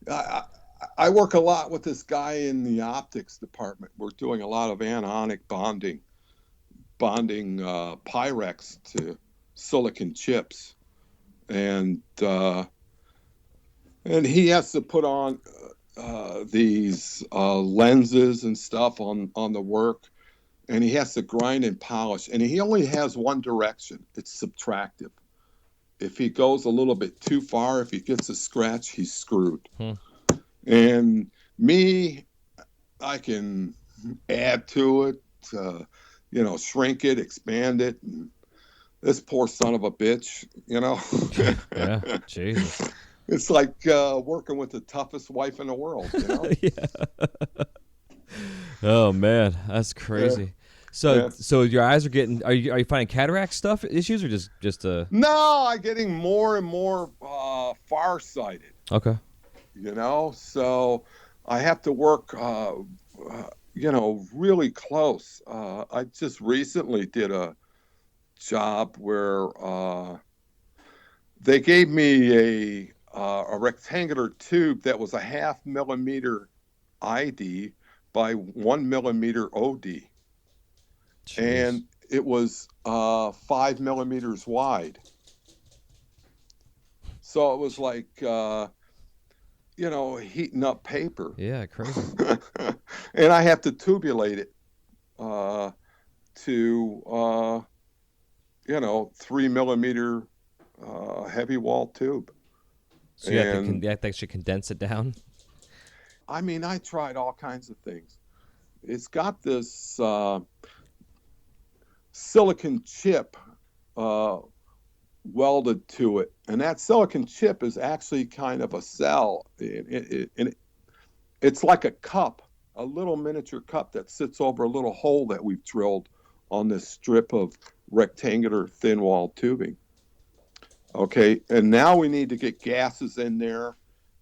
I work a lot with this guy in the optics department. We're doing a lot of anionic bonding Pyrex to silicon chips, and he has to put on these lenses and stuff on the work, and he has to grind and polish, and he only has one direction. It's subtractive. If he goes a little bit too far, if he gets a scratch, he's screwed. And me, I can add to it, shrink it, expand it. And this poor son of a bitch, Yeah, Jesus. It's like working with the toughest wife in the world, Yeah. Oh man, that's crazy. Yeah. So your eyes are getting. Are you finding cataract stuff issues or just No, I'm getting more and more farsighted. Okay. So I have to work, really close. I just recently did a job where they gave me a rectangular tube that was a 0.5 millimeter ID by 1 millimeter OD. Jeez. And it was 5 millimeters wide. So it was like, heating up paper. Yeah, crazy. And I have to tubulate it to 3 millimeter heavy wall tube. So you have to actually condense it down? I mean, I tried all kinds of things. It's got this silicon chip welded to it, and that silicon chip is actually kind of a cell. It's like a cup, a little miniature cup that sits over a little hole that we've drilled on this strip of rectangular thin wall tubing. Okay, and now we need to get gases in there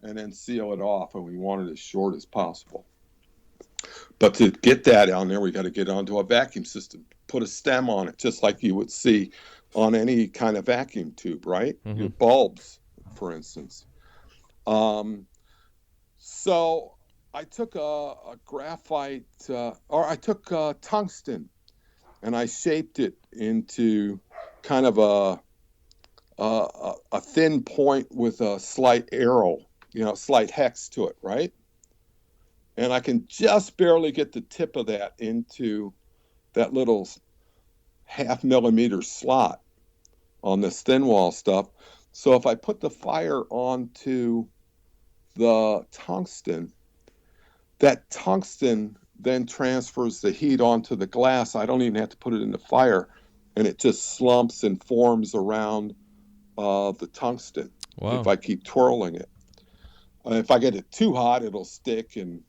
and then seal it off, and we want it as short as possible. But to get that on there, we got to get onto a vacuum system, put a stem on it, just like you would see on any kind of vacuum tube, right? Mm-hmm. Your bulbs, for instance. So I took a graphite, or I took tungsten, and I shaped it into kind of a thin point with a slight arrow, slight hex to it, right? And I can just barely get the tip of that into that little 0.5 millimeter slot on this thin wall stuff. So if I put the fire onto the tungsten, that tungsten then transfers the heat onto the glass. I don't even have to put it in the fire, and it just slumps and forms around the tungsten. Wow. If I keep twirling it. If I get it too hot, it'll stick and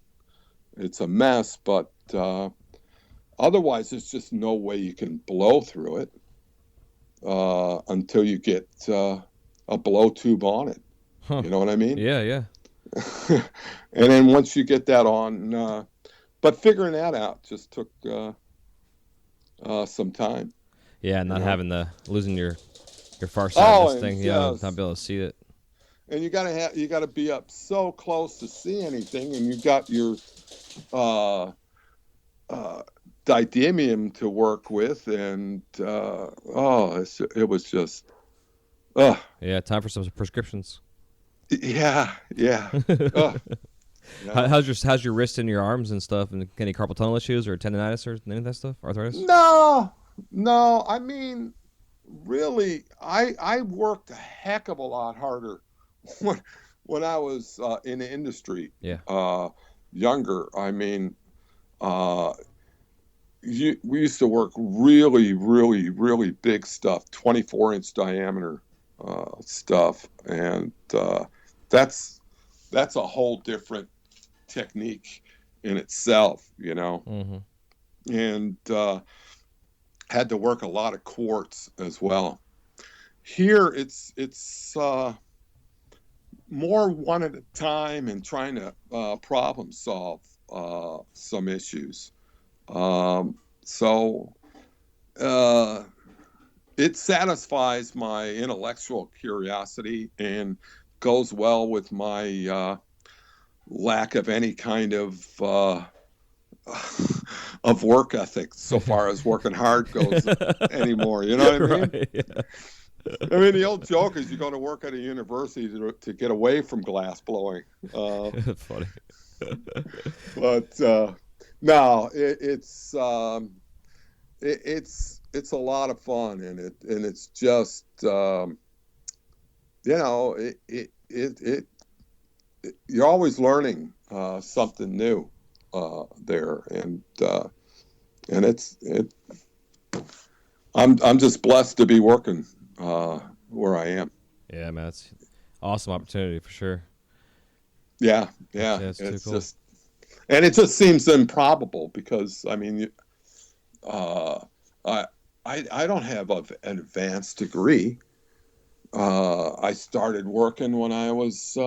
it's a mess, but otherwise there's just no way you can blow through it until you get a blow tube on it. Huh. You know what I mean? Yeah, yeah. And then once you get that on, but figuring that out just took some time. Yeah, not having losing your far side of this thing, not be able to see it. And you gotta be up so close to see anything, and you got your didymium to work with, and it was just yeah, time for some prescriptions. Yeah. How's your wrist and your arms and stuff, and any carpal tunnel issues or tendonitis or any of that stuff, arthritis? No. I mean, really, I worked a heck of a lot harder when I was in the industry. Yeah. Younger. I mean, we used to work really, really, really big stuff, 24-inch diameter stuff, and that's a whole different technique in itself, Mm-hmm. and had to work a lot of quartz as well. Here it's more one at a time and trying to problem solve some issues. So it satisfies my intellectual curiosity and goes well with my lack of any kind of work ethic so far as working hard goes anymore. You know what I mean? Right, yeah. I mean, the old joke is you're going to work at a university to get away from glass blowing. Funny. But no, it's a lot of fun, and it's just you're always learning something new there, and I'm just blessed to be working where I am. Yeah, man, it's awesome opportunity for sure. Yeah, it's it's cool. just, and it just seems improbable because I mean, I don't have an advanced degree. I started working when I was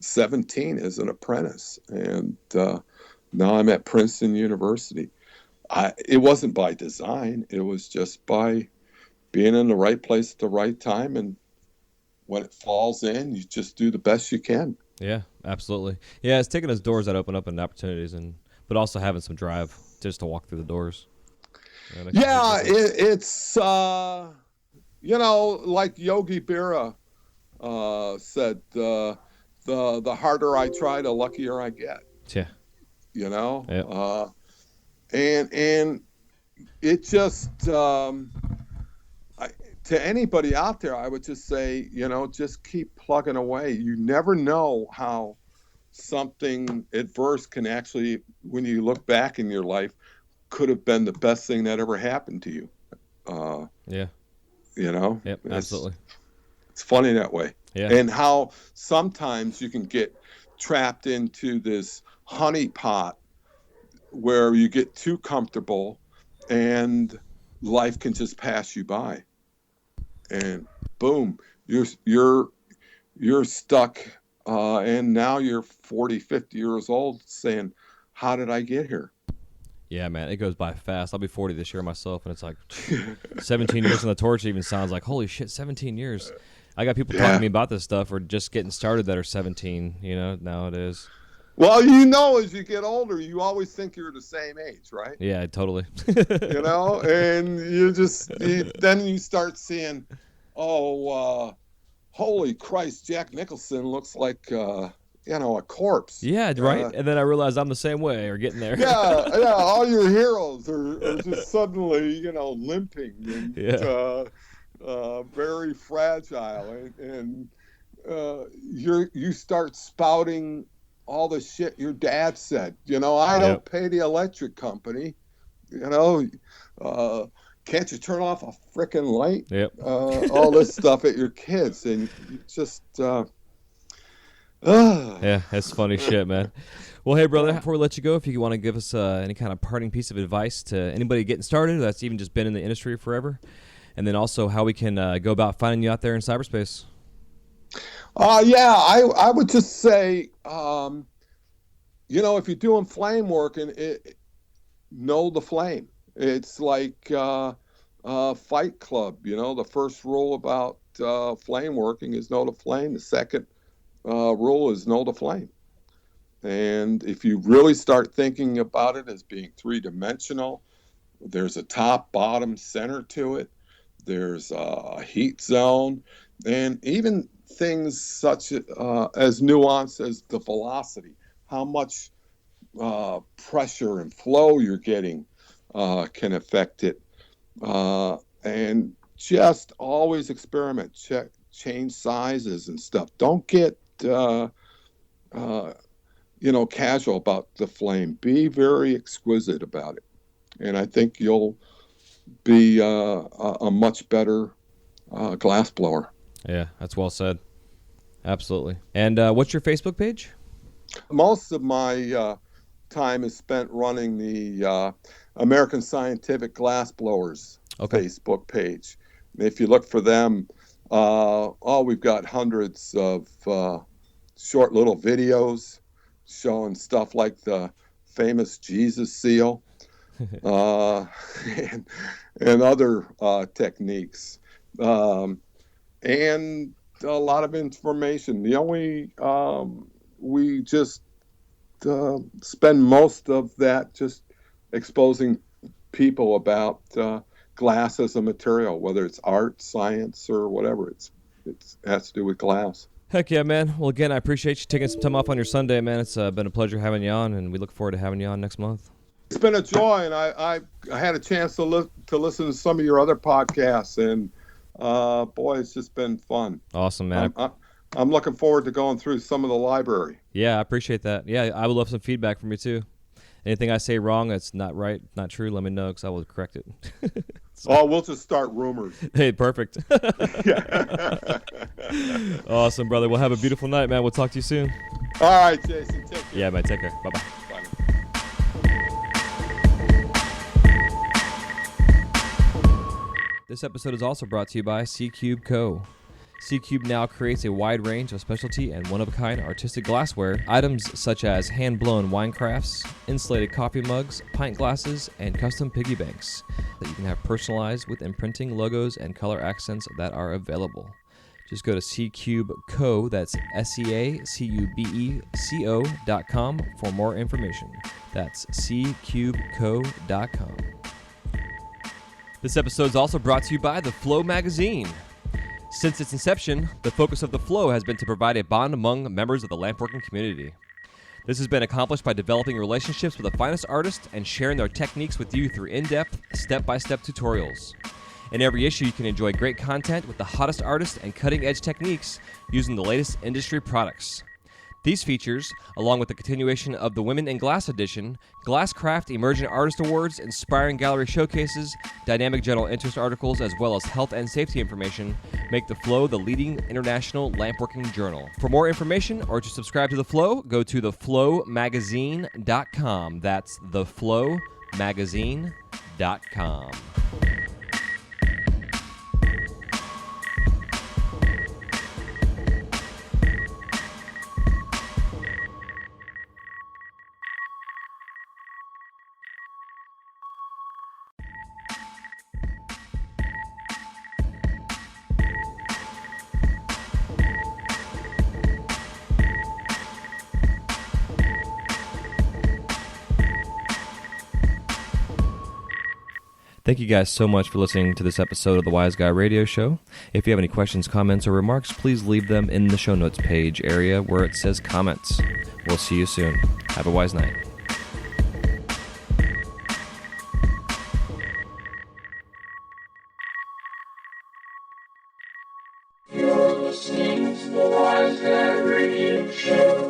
17 as an apprentice, and now I'm at Princeton University. It wasn't by design. It was just by being in the right place at the right time, and when it falls in, you just do the best you can. Yeah, absolutely. Yeah, it's taking us doors that open up and opportunities, but also having some drive just to walk through the doors. Yeah, it's like Yogi Berra said, the harder I try, the luckier I get. Yeah. Yeah. And it just to anybody out there, I would just say, just keep plugging away. You never know how something adverse can actually, when you look back in your life, could have been the best thing that ever happened to you. Yeah. Yep, absolutely. It's funny that way. Yeah. And how sometimes you can get trapped into this honeypot where you get too comfortable and life can just pass you by. And boom, you're stuck, and now you're 40, 50 years old saying, how did I get here? Yeah, man, it goes by fast. I'll be 40 this year myself, and it's like 17 years on the torch even sounds like, holy shit, 17 years. I got people talking to me about this stuff or just getting started that are 17, nowadays. Well, as you get older, you always think you're the same age, right? Yeah, totally. And then you start seeing, holy Christ, Jack Nicholson looks like, a corpse. Yeah, right. And then I realized I'm the same way or getting there. Yeah. All your heroes are just suddenly, limping and very fragile. And you start spouting all the shit your dad said. I don't pay the electric company. Can't you turn off a frickin' light? Yep. All this stuff at your kids, and you just. Yeah, that's funny shit, man. Well, hey, brother, before we let you go, if you want to give us any kind of parting piece of advice to anybody getting started that's even just been in the industry forever, and then also how we can go about finding you out there in cyberspace. Yeah, I would just say, if you're doing flame work, know the flame. It's like Fight Club. The first rule about flame working is know the flame. The second rule is know the flame. And if you really start thinking about it as being three-dimensional, there's a top, bottom, center to it. There's a heat zone, and even things such as nuance as the velocity, how much pressure and flow you're getting can affect it. And just always experiment, change sizes and stuff. Don't get casual about the flame. Be very exquisite about it, and I think you'll be a much better glass blower. Yeah, that's well said. Absolutely. And what's your Facebook page? Most of my time is spent running the American Scientific Glassblowers Facebook page. And if you look for them, we've got hundreds of short little videos showing stuff like the famous Jesus seal and other techniques. And a lot of information. The only we just spend most of that just exposing people about glass as a material, whether it's art, science, or whatever. It has to do with glass. Heck yeah, man. Well, again, I appreciate you taking some time off on your Sunday, man. It's been a pleasure having you on, and we look forward to having you on next month. It's been a joy, and I had a chance to listen to some of your other podcasts, and boy, it's just been fun. Awesome, man. I'm looking forward to going through some of the library. Yeah, I appreciate that. Yeah, I would love some feedback from you, too. Anything I say wrong that's not right, not true, let me know, because I will correct it. We'll just start rumors. Hey, perfect. Awesome, brother. Well, have a beautiful night, man. We'll talk to you soon. All right, Jason. Take care. Yeah, man. Take care. Bye-bye. Bye. This episode is also brought to you by C-Cube Co. C-Cube now creates a wide range of specialty and one-of-a-kind artistic glassware, items such as hand-blown wine crafts, insulated coffee mugs, pint glasses, and custom piggy banks that you can have personalized with imprinting, logos, and color accents that are available. Just go to ccubeco, that's SEACUBECO.com for more information. That's ccubeco.com. This episode is also brought to you by The Flow magazine. Since its inception, the focus of The Flow has been to provide a bond among members of the lampworking community. This has been accomplished by developing relationships with the finest artists and sharing their techniques with you through in-depth, step-by-step tutorials. In every issue, you can enjoy great content with the hottest artists and cutting-edge techniques using the latest industry products. These features, along with the continuation of the Women in Glass edition, Glasscraft Emerging Artist Awards, inspiring gallery showcases, dynamic general interest articles, as well as health and safety information, make The Flow the leading international lampworking journal. For more information or to subscribe to The Flow, go to theflowmagazine.com. That's theflowmagazine.com. Thank you guys so much for listening to this episode of the Wise Guy Radio Show. If you have any questions, comments, or remarks, please leave them in the show notes page area where it says comments. We'll see you soon. Have a wise night. You're listening to the Wise Guy Radio Show.